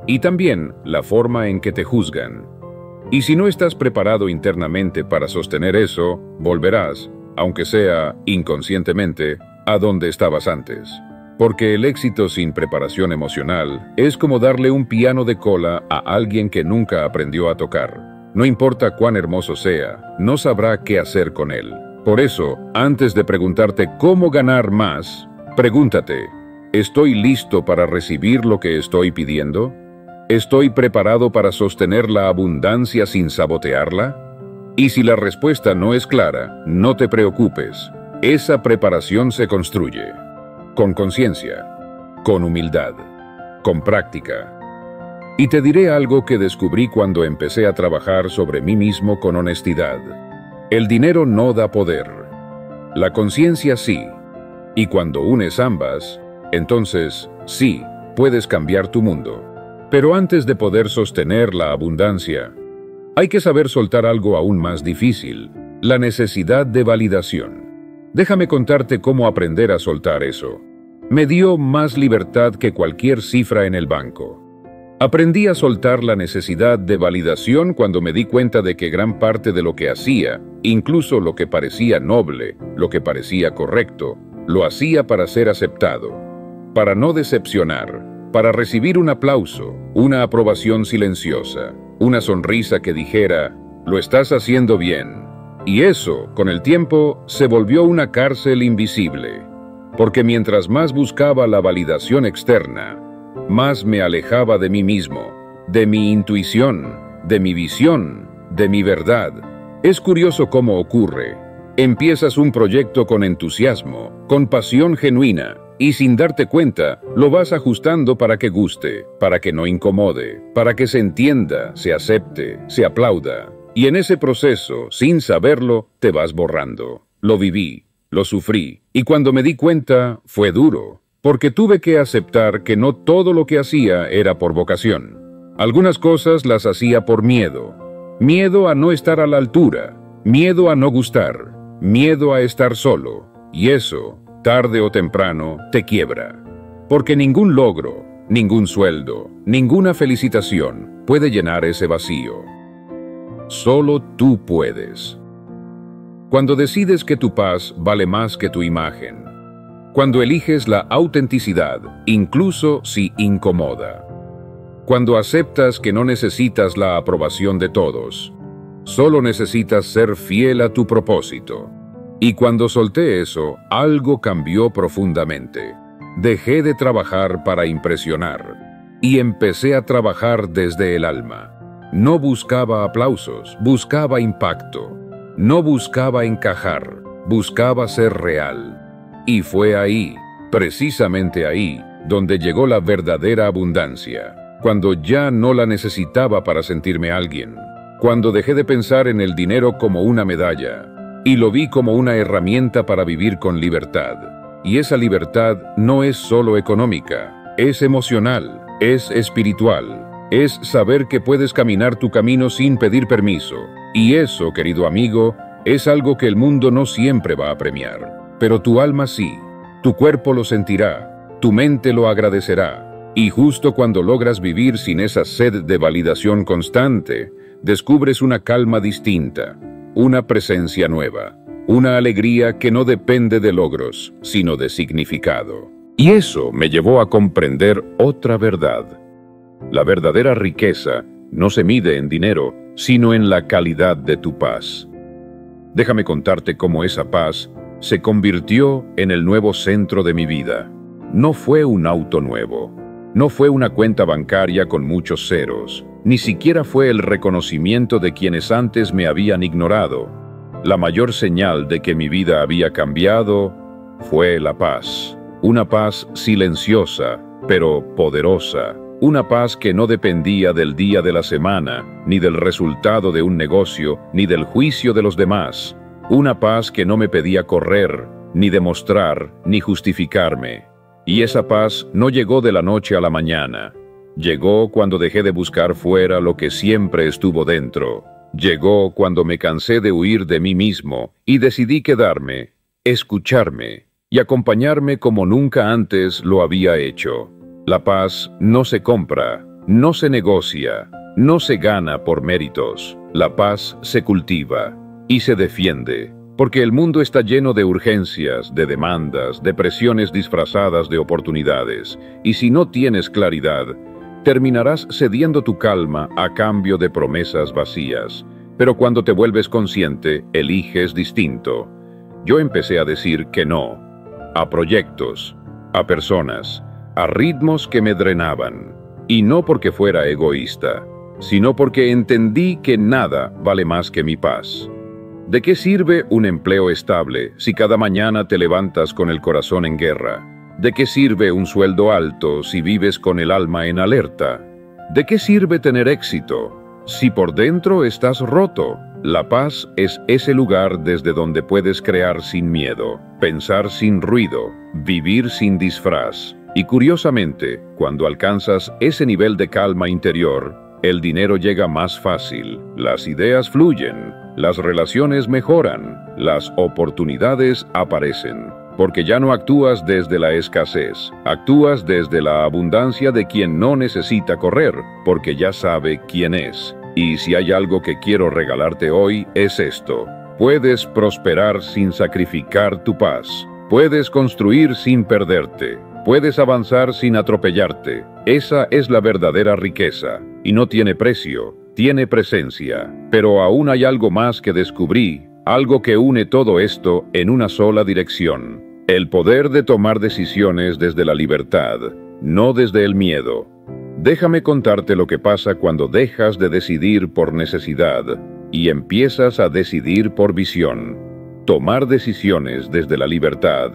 y también la forma en que te juzgan. Y si no estás preparado internamente para sostener eso, volverás, aunque sea inconscientemente, a donde estabas antes. Porque el éxito sin preparación emocional es como darle un piano de cola a alguien que nunca aprendió a tocar. No importa cuán hermoso sea, no sabrá qué hacer con él. Por eso, antes de preguntarte cómo ganar más, pregúntate, ¿estoy listo para recibir lo que estoy pidiendo? ¿Estoy preparado para sostener la abundancia sin sabotearla? Y si la respuesta no es clara, no te preocupes. Esa preparación se construye con conciencia, con humildad, con práctica. Y te diré algo que descubrí cuando empecé a trabajar sobre mí mismo con honestidad. El dinero no da poder. La conciencia sí. Y cuando unes ambas, Entonces, sí, puedes cambiar tu mundo. Pero antes de poder sostener la abundancia, hay que saber soltar algo aún más difícil, la necesidad de validación. Déjame contarte cómo aprender a soltar eso. Me dio más libertad que cualquier cifra en el banco. Aprendí a soltar la necesidad de validación cuando me di cuenta de que gran parte de lo que hacía, incluso lo que parecía noble, lo que parecía correcto, lo hacía para ser aceptado, para no decepcionar, para recibir un aplauso, una aprobación silenciosa, una sonrisa que dijera, lo estás haciendo bien. Y eso, con el tiempo, se volvió una cárcel invisible, porque mientras más buscaba la validación externa, más me alejaba de mí mismo, de mi intuición, de mi visión, de mi verdad. Es curioso cómo ocurre. Empiezas un proyecto con entusiasmo, con pasión genuina, y sin darte cuenta, lo vas ajustando para que guste, para que no incomode, para que se entienda, se acepte, se aplauda. Y en ese proceso, sin saberlo, te vas borrando. Lo viví, lo sufrí, y cuando me di cuenta, fue duro, porque tuve que aceptar que no todo lo que hacía era por vocación. Algunas cosas las hacía por miedo. Miedo a no estar a la altura, miedo a no gustar, miedo a estar solo, y eso, tarde o temprano, te quiebra. Porque ningún logro, ningún sueldo, ninguna felicitación puede llenar ese vacío. Solo tú puedes. Cuando decides que tu paz vale más que tu imagen. Cuando eliges la autenticidad, incluso si incomoda. Cuando aceptas que no necesitas la aprobación de todos. Solo necesitas ser fiel a tu propósito. Y cuando solté eso, algo cambió profundamente. Dejé de trabajar para impresionar. Y empecé a trabajar desde el alma. No buscaba aplausos, buscaba impacto. No buscaba encajar, buscaba ser real. Y fue ahí, precisamente ahí, donde llegó la verdadera abundancia. Cuando ya no la necesitaba para sentirme alguien. Cuando dejé de pensar en el dinero como una medalla. Y lo vi como una herramienta para vivir con libertad. Y esa libertad no es solo económica, es emocional, es espiritual. Es saber que puedes caminar tu camino sin pedir permiso. Y eso, querido amigo, es algo que el mundo no siempre va a premiar. Pero tu alma sí, tu cuerpo lo sentirá, tu mente lo agradecerá. Y justo cuando logras vivir sin esa sed de validación constante, descubres una calma distinta, una presencia nueva, una alegría que no depende de logros, sino de significado. Y eso me llevó a comprender otra verdad. La verdadera riqueza no se mide en dinero, sino en la calidad de tu paz. Déjame contarte cómo esa paz se convirtió en el nuevo centro de mi vida. No fue un auto nuevo, no fue una cuenta bancaria con muchos ceros, ni siquiera fue el reconocimiento de quienes antes me habían ignorado. La mayor señal de que mi vida había cambiado fue la paz. Una paz silenciosa, pero poderosa. Una paz que no dependía del día de la semana, ni del resultado de un negocio, ni del juicio de los demás. Una paz que no me pedía correr, ni demostrar, ni justificarme. Y esa paz no llegó de la noche a la mañana. Llegó cuando dejé de buscar fuera lo que siempre estuvo dentro. Llegó cuando me cansé de huir de mí mismo y decidí quedarme, escucharme y acompañarme como nunca antes lo había hecho. La paz no se compra, no se negocia, no se gana por méritos. La paz se cultiva y se defiende, porque el mundo está lleno de urgencias, de demandas, de presiones disfrazadas de oportunidades, y si no tienes claridad, terminarás cediendo tu calma a cambio de promesas vacías. Pero cuando te vuelves consciente, eliges distinto. Yo empecé a decir que no, a proyectos, a personas, a ritmos que me drenaban, y no porque fuera egoísta, sino porque entendí que nada vale más que mi paz. ¿De qué sirve un empleo estable si cada mañana te levantas con el corazón en guerra? ¿De qué sirve un sueldo alto si vives con el alma en alerta? ¿De qué sirve tener éxito si por dentro estás roto? La paz es ese lugar desde donde puedes crear sin miedo, pensar sin ruido, vivir sin disfraz. Y curiosamente, cuando alcanzas ese nivel de calma interior, el dinero llega más fácil, las ideas fluyen, las relaciones mejoran, las oportunidades aparecen. Porque ya no actúas desde la escasez, actúas desde la abundancia de quien no necesita correr, porque ya sabe quién es. Y si hay algo que quiero regalarte hoy, es esto. Puedes prosperar sin sacrificar tu paz. Puedes construir sin perderte. Puedes avanzar sin atropellarte. Esa es la verdadera riqueza. Y no tiene precio, tiene presencia. Pero aún hay algo más que descubrí, algo que une todo esto en una sola dirección. El poder de tomar decisiones desde la libertad, no desde el miedo. Déjame contarte lo que pasa cuando dejas de decidir por necesidad y empiezas a decidir por visión. Tomar decisiones desde la libertad.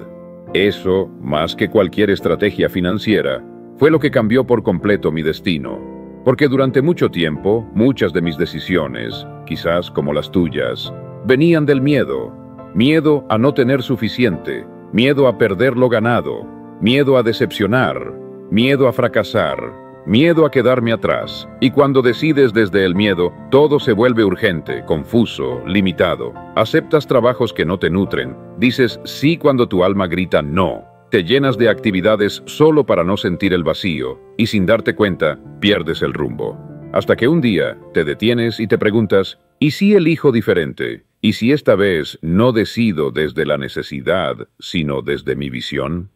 Eso, más que cualquier estrategia financiera, fue lo que cambió por completo mi destino. Porque durante mucho tiempo, muchas de mis decisiones, quizás como las tuyas, venían del miedo. Miedo a no tener suficiente, miedo a perder lo ganado, miedo a decepcionar, miedo a fracasar, miedo a quedarme atrás. Y cuando decides desde el miedo, todo se vuelve urgente, confuso, limitado. Aceptas trabajos que no te nutren, dices sí cuando tu alma grita no. Te llenas de actividades solo para no sentir el vacío, y sin darte cuenta, pierdes el rumbo. Hasta que un día te detienes y te preguntas, ¿y si elijo diferente? ¿Y si esta vez no decido desde la necesidad, sino desde mi visión?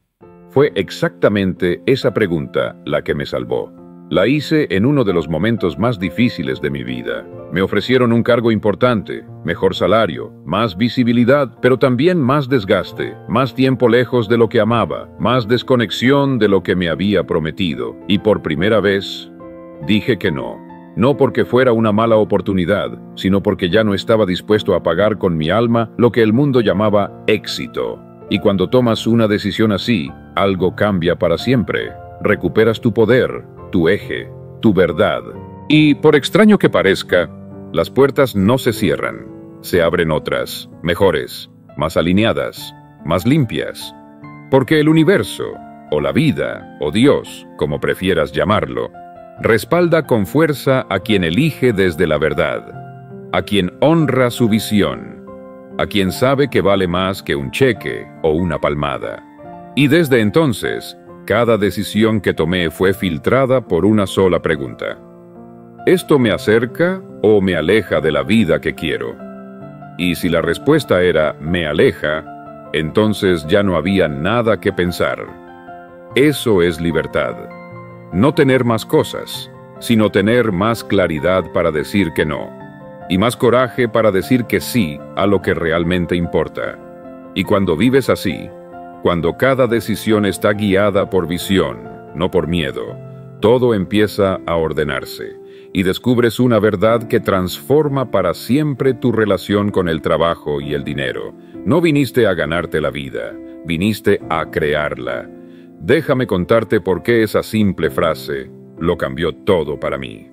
Fue exactamente esa pregunta la que me salvó. La hice en uno de los momentos más difíciles de mi vida. Me ofrecieron un cargo importante, mejor salario, más visibilidad, pero también más desgaste, más tiempo lejos de lo que amaba, más desconexión de lo que me había prometido. Y por primera vez, dije que no. No porque fuera una mala oportunidad, sino porque ya no estaba dispuesto a pagar con mi alma lo que el mundo llamaba éxito. Y cuando tomas una decisión así, algo cambia para siempre. Recuperas tu poder, tu eje, tu verdad. Y por extraño que parezca, las puertas no se cierran. Se abren otras, mejores, más alineadas, más limpias. Porque el universo, o la vida, o Dios, como prefieras llamarlo, respalda con fuerza a quien elige desde la verdad, a quien honra su visión, a quien sabe que vale más que un cheque o una palmada. Y desde entonces, cada decisión que tomé fue filtrada por una sola pregunta. ¿Esto me acerca o me aleja de la vida que quiero? Y si la respuesta era me aleja, entonces ya no había nada que pensar. Eso es libertad. No tener más cosas, sino tener más claridad para decir que no, y más coraje para decir que sí a lo que realmente importa. Y cuando vives así, cuando cada decisión está guiada por visión, no por miedo, todo empieza a ordenarse, y descubres una verdad que transforma para siempre tu relación con el trabajo y el dinero. No viniste a ganarte la vida, viniste a crearla. Déjame contarte por qué esa simple frase lo cambió todo para mí.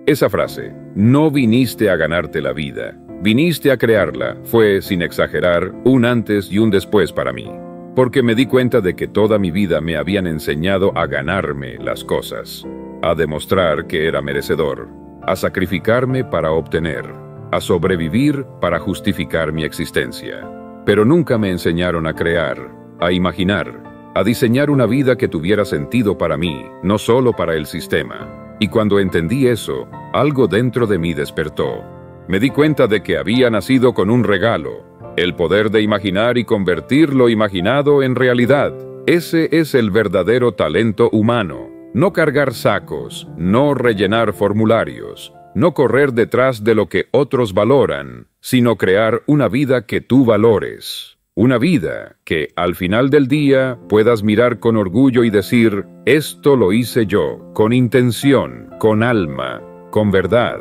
Esa frase, no viniste a ganarte la vida, viniste a crearla, fue, sin exagerar, un antes y un después para mí. Porque me di cuenta de que toda mi vida me habían enseñado a ganarme las cosas, a demostrar que era merecedor, a sacrificarme para obtener, a sobrevivir para justificar mi existencia. Pero nunca me enseñaron a crear, a imaginar, a diseñar una vida que tuviera sentido para mí, no solo para el sistema. Y cuando entendí eso, algo dentro de mí despertó. Me di cuenta de que había nacido con un regalo, el poder de imaginar y convertir lo imaginado en realidad. Ese es el verdadero talento humano. No cargar sacos, no rellenar formularios, no correr detrás de lo que otros valoran, sino crear una vida que tú valores. Una vida que, al final del día, puedas mirar con orgullo y decir, esto lo hice yo, con intención, con alma, con verdad.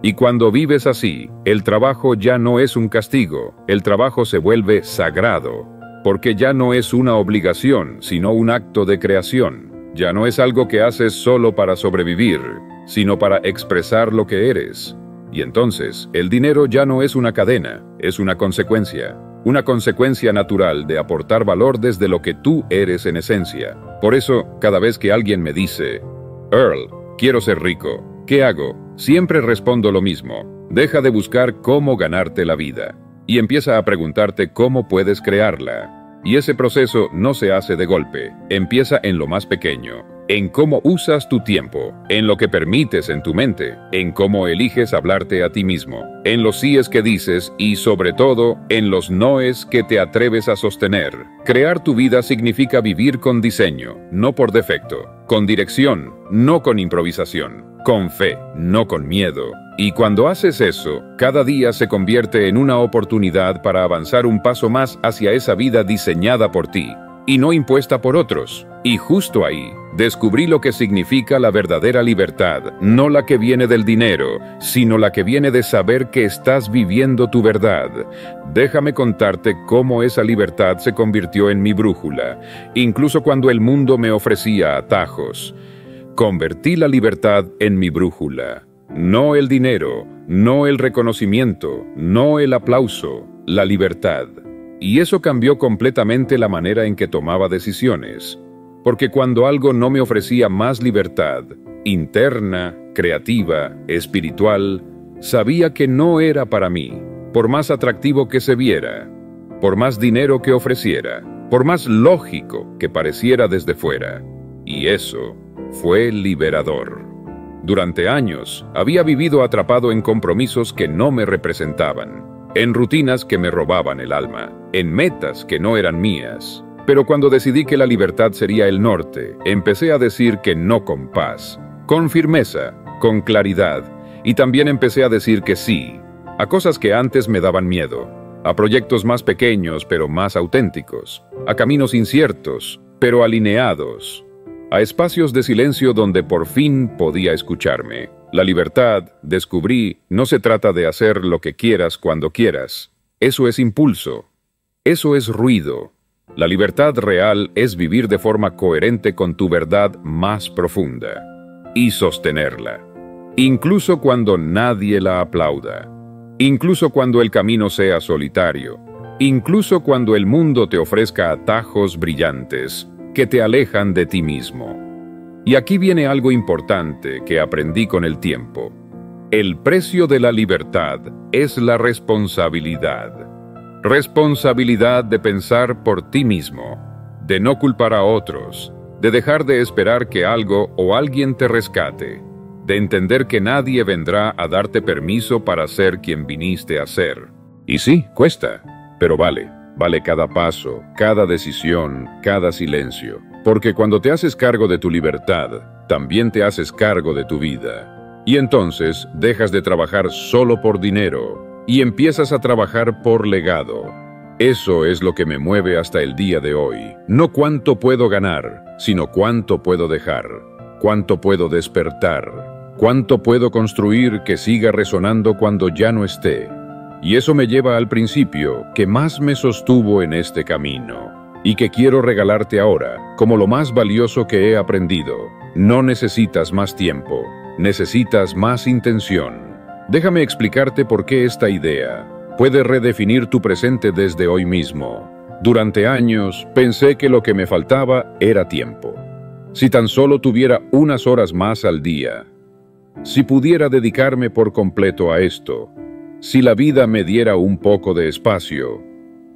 Y cuando vives así, el trabajo ya no es un castigo, el trabajo se vuelve sagrado, porque ya no es una obligación, sino un acto de creación. Ya no es algo que haces solo para sobrevivir, sino para expresar lo que eres. Y entonces, el dinero ya no es una cadena, es una consecuencia natural de aportar valor desde lo que tú eres en esencia. Por eso, cada vez que alguien me dice, Earl, quiero ser rico, ¿qué hago? Siempre respondo lo mismo. Deja de buscar cómo ganarte la vida y empieza a preguntarte cómo puedes crearla. Y ese proceso no se hace de golpe, empieza en lo más pequeño, en cómo usas tu tiempo, en lo que permites en tu mente, en cómo eliges hablarte a ti mismo, en los síes que dices y, sobre todo, en los noes que te atreves a sostener. Crear tu vida significa vivir con diseño, no por defecto, con dirección, no con improvisación, con fe, no con miedo. Y cuando haces eso, cada día se convierte en una oportunidad para avanzar un paso más hacia esa vida diseñada por ti, y no impuesta por otros. Y justo ahí, descubrí lo que significa la verdadera libertad, no la que viene del dinero, sino la que viene de saber que estás viviendo tu verdad. Déjame contarte cómo esa libertad se convirtió en mi brújula, incluso cuando el mundo me ofrecía atajos. Convertí la libertad en mi brújula. No el dinero, no el reconocimiento, no el aplauso, la libertad. Y eso cambió completamente la manera en que tomaba decisiones. Porque cuando algo no me ofrecía más libertad, interna, creativa, espiritual, sabía que no era para mí, por más atractivo que se viera, por más dinero que ofreciera, por más lógico que pareciera desde fuera. Y eso fue liberador. Durante años, había vivido atrapado en compromisos que no me representaban, en rutinas que me robaban el alma, en metas que no eran mías. Pero cuando decidí que la libertad sería el norte, empecé a decir que no con paz, con firmeza, con claridad, y también empecé a decir que sí, a cosas que antes me daban miedo, a proyectos más pequeños pero más auténticos, a caminos inciertos pero alineados, a espacios de silencio donde por fin podía escucharme. La libertad, descubrí, no se trata de hacer lo que quieras cuando quieras. Eso es impulso. Eso es ruido. La libertad real es vivir de forma coherente con tu verdad más profunda y sostenerla. Incluso cuando nadie la aplauda. Incluso cuando el camino sea solitario. Incluso cuando el mundo te ofrezca atajos brillantes que te alejan de ti mismo. Y aquí viene algo importante que aprendí con el tiempo. El precio de la libertad es la responsabilidad. Responsabilidad de pensar por ti mismo, de no culpar a otros, de dejar de esperar que algo o alguien te rescate, de entender que nadie vendrá a darte permiso para ser quien viniste a ser. Y sí, cuesta, pero vale. Vale cada paso, cada decisión, cada silencio. Porque cuando te haces cargo de tu libertad, también te haces cargo de tu vida. Y entonces dejas de trabajar solo por dinero y empiezas a trabajar por legado. Eso es lo que me mueve hasta el día de hoy. No cuánto puedo ganar, sino cuánto puedo dejar, cuánto puedo despertar, cuánto puedo construir que siga resonando cuando ya no esté. Y eso me lleva al principio que más me sostuvo en este camino y que quiero regalarte ahora como lo más valioso que he aprendido. No necesitas más tiempo, necesitas más intención. Déjame explicarte por qué esta idea puede redefinir tu presente desde hoy mismo. Durante años pensé que lo que me faltaba era tiempo. Si tan solo tuviera unas horas más al día, si pudiera dedicarme por completo a esto, si la vida me diera un poco de espacio,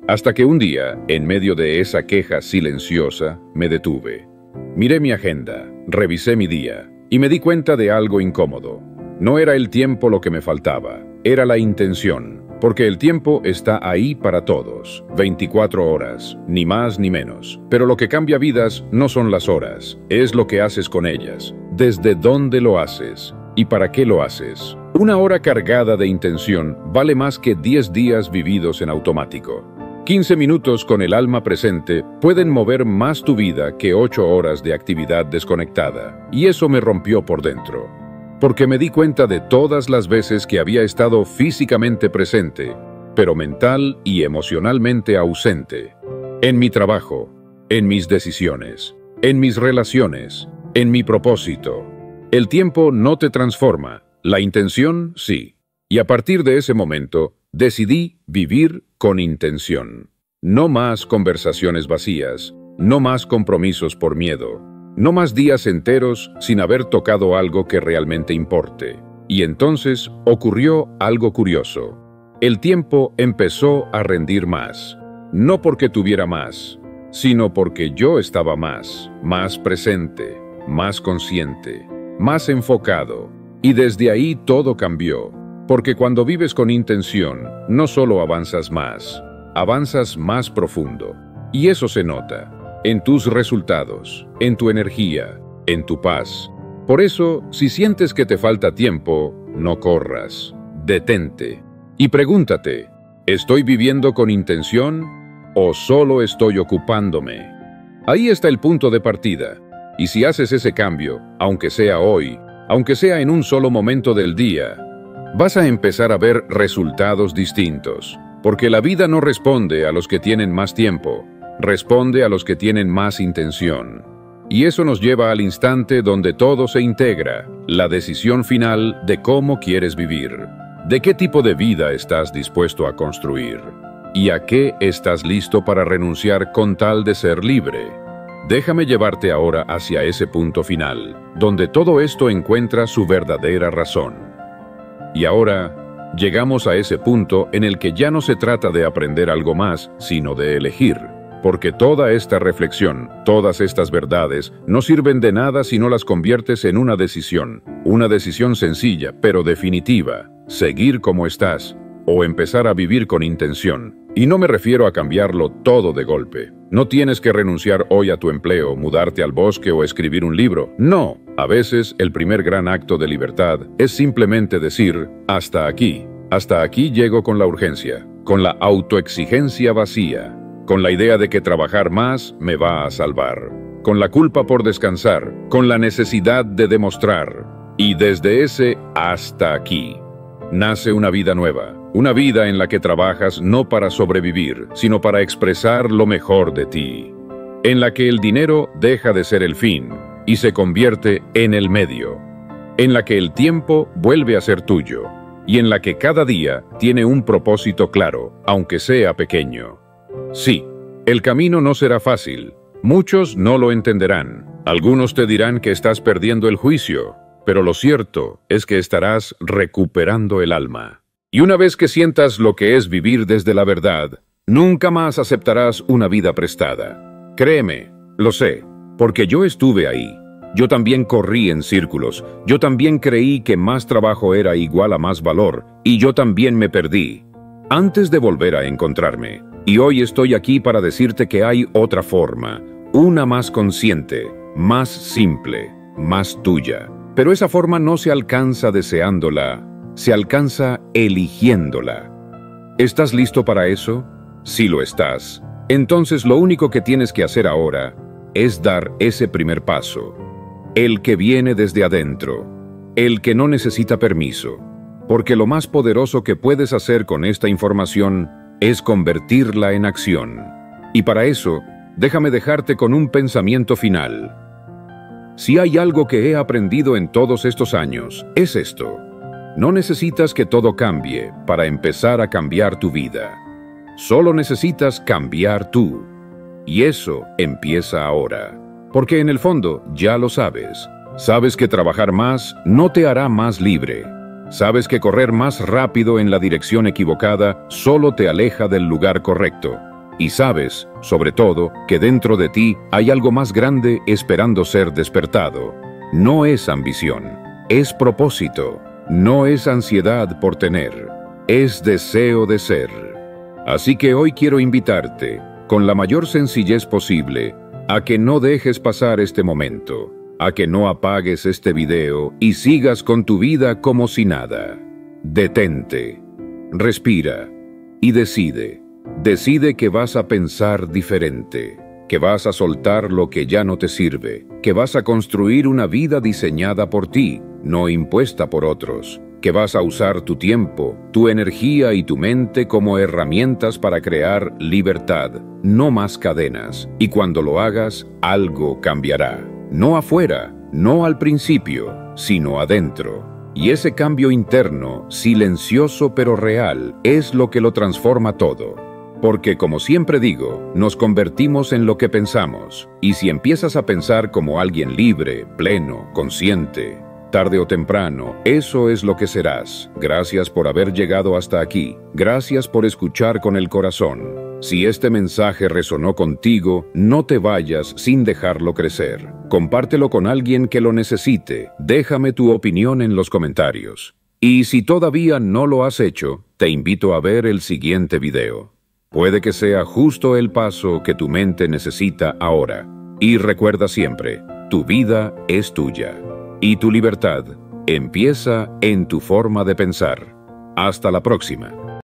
hasta que un día, en medio de esa queja silenciosa, me detuve. Miré mi agenda, revisé mi día, y me di cuenta de algo incómodo. No era el tiempo lo que me faltaba, era la intención, porque el tiempo está ahí para todos, 24 horas, ni más ni menos. Pero lo que cambia vidas no son las horas, es lo que haces con ellas, desde dónde lo haces y para qué lo haces. Una hora cargada de intención vale más que 10 días vividos en automático. 15 minutos con el alma presente pueden mover más tu vida que 8 horas de actividad desconectada. Y eso me rompió por dentro. Porque me di cuenta de todas las veces que había estado físicamente presente, pero mental y emocionalmente ausente. En mi trabajo, en mis decisiones, en mis relaciones, en mi propósito. El tiempo no te transforma. La intención, sí. Y a partir de ese momento, decidí vivir con intención. No más conversaciones vacías, no más compromisos por miedo, no más días enteros sin haber tocado algo que realmente importe. Y entonces ocurrió algo curioso. El tiempo empezó a rendir más, no porque tuviera más, sino porque yo estaba más presente, más consciente, más enfocado. Y desde ahí todo cambió, porque cuando vives con intención, no solo avanzas más profundo. Y eso se nota en tus resultados, en tu energía, en tu paz. Por eso, si sientes que te falta tiempo, no corras, detente y pregúntate, ¿estoy viviendo con intención o solo estoy ocupándome? Ahí está el punto de partida. Y si haces ese cambio, aunque sea hoy, aunque sea en un solo momento del día, vas a empezar a ver resultados distintos. Porque la vida no responde a los que tienen más tiempo, responde a los que tienen más intención. Y eso nos lleva al instante donde todo se integra, la decisión final de cómo quieres vivir, de qué tipo de vida estás dispuesto a construir y a qué estás listo para renunciar con tal de ser libre. Déjame llevarte ahora hacia ese punto final, donde todo esto encuentra su verdadera razón. Y ahora, llegamos a ese punto en el que ya no se trata de aprender algo más, sino de elegir. Porque toda esta reflexión, todas estas verdades, no sirven de nada si no las conviertes en una decisión sencilla, pero definitiva, seguir como estás, o empezar a vivir con intención. Y no me refiero a cambiarlo todo de golpe. No tienes que renunciar hoy a tu empleo, mudarte al bosque o escribir un libro. No, a veces el primer gran acto de libertad es simplemente decir, hasta aquí llego con la urgencia, con la autoexigencia vacía, con la idea de que trabajar más me va a salvar, con la culpa por descansar, con la necesidad de demostrar. Y desde ese hasta aquí, nace una vida nueva, una vida en la que trabajas no para sobrevivir, sino para expresar lo mejor de ti, en la que el dinero deja de ser el fin y se convierte en el medio, en la que el tiempo vuelve a ser tuyo y en la que cada día tiene un propósito claro, aunque sea pequeño. Sí, el camino no será fácil. Muchos no lo entenderán. Algunos te dirán que estás perdiendo el juicio, pero lo cierto es que estarás recuperando el alma. Y una vez que sientas lo que es vivir desde la verdad, nunca más aceptarás una vida prestada. Créeme, lo sé, porque yo estuve ahí. Yo también corrí en círculos. Yo también creí que más trabajo era igual a más valor, y yo también me perdí, antes de volver a encontrarme. Y hoy estoy aquí para decirte que hay otra forma, una más consciente, más simple, más tuya. Pero esa forma no se alcanza deseándola, se alcanza eligiéndola. ¿Estás listo para eso? Si lo estás, entonces lo único que tienes que hacer ahora es dar ese primer paso, el que viene desde adentro, el que no necesita permiso, porque lo más poderoso que puedes hacer con esta información es convertirla en acción. Y para eso, déjame dejarte con un pensamiento final. Si hay algo que he aprendido en todos estos años, es esto. No necesitas que todo cambie para empezar a cambiar tu vida. Solo necesitas cambiar tú. Y eso empieza ahora. Porque en el fondo ya lo sabes. Sabes que trabajar más no te hará más libre. Sabes que correr más rápido en la dirección equivocada solo te aleja del lugar correcto. Y sabes, sobre todo, que dentro de ti hay algo más grande esperando ser despertado. No es ambición, es propósito. No es ansiedad por tener, es deseo de ser. Así que hoy quiero invitarte, con la mayor sencillez posible, a que no dejes pasar este momento, a que no apagues este video y sigas con tu vida como si nada. Detente, respira y decide. Decide que vas a pensar diferente, que vas a soltar lo que ya no te sirve, que vas a construir una vida diseñada por ti, no impuesta por otros, que vas a usar tu tiempo, tu energía y tu mente como herramientas para crear libertad, no más cadenas. Y cuando lo hagas, algo cambiará. No afuera, no al principio, sino adentro. Y ese cambio interno, silencioso pero real, es lo que lo transforma todo. Porque, como siempre digo, nos convertimos en lo que pensamos. Y si empiezas a pensar como alguien libre, pleno, consciente, tarde o temprano, eso es lo que serás. Gracias por haber llegado hasta aquí. Gracias por escuchar con el corazón. Si este mensaje resonó contigo, no te vayas sin dejarlo crecer. Compártelo con alguien que lo necesite. Déjame tu opinión en los comentarios. Y si todavía no lo has hecho, te invito a ver el siguiente video. Puede que sea justo el paso que tu mente necesita ahora. Y recuerda siempre, tu vida es tuya. Y tu libertad empieza en tu forma de pensar. Hasta la próxima.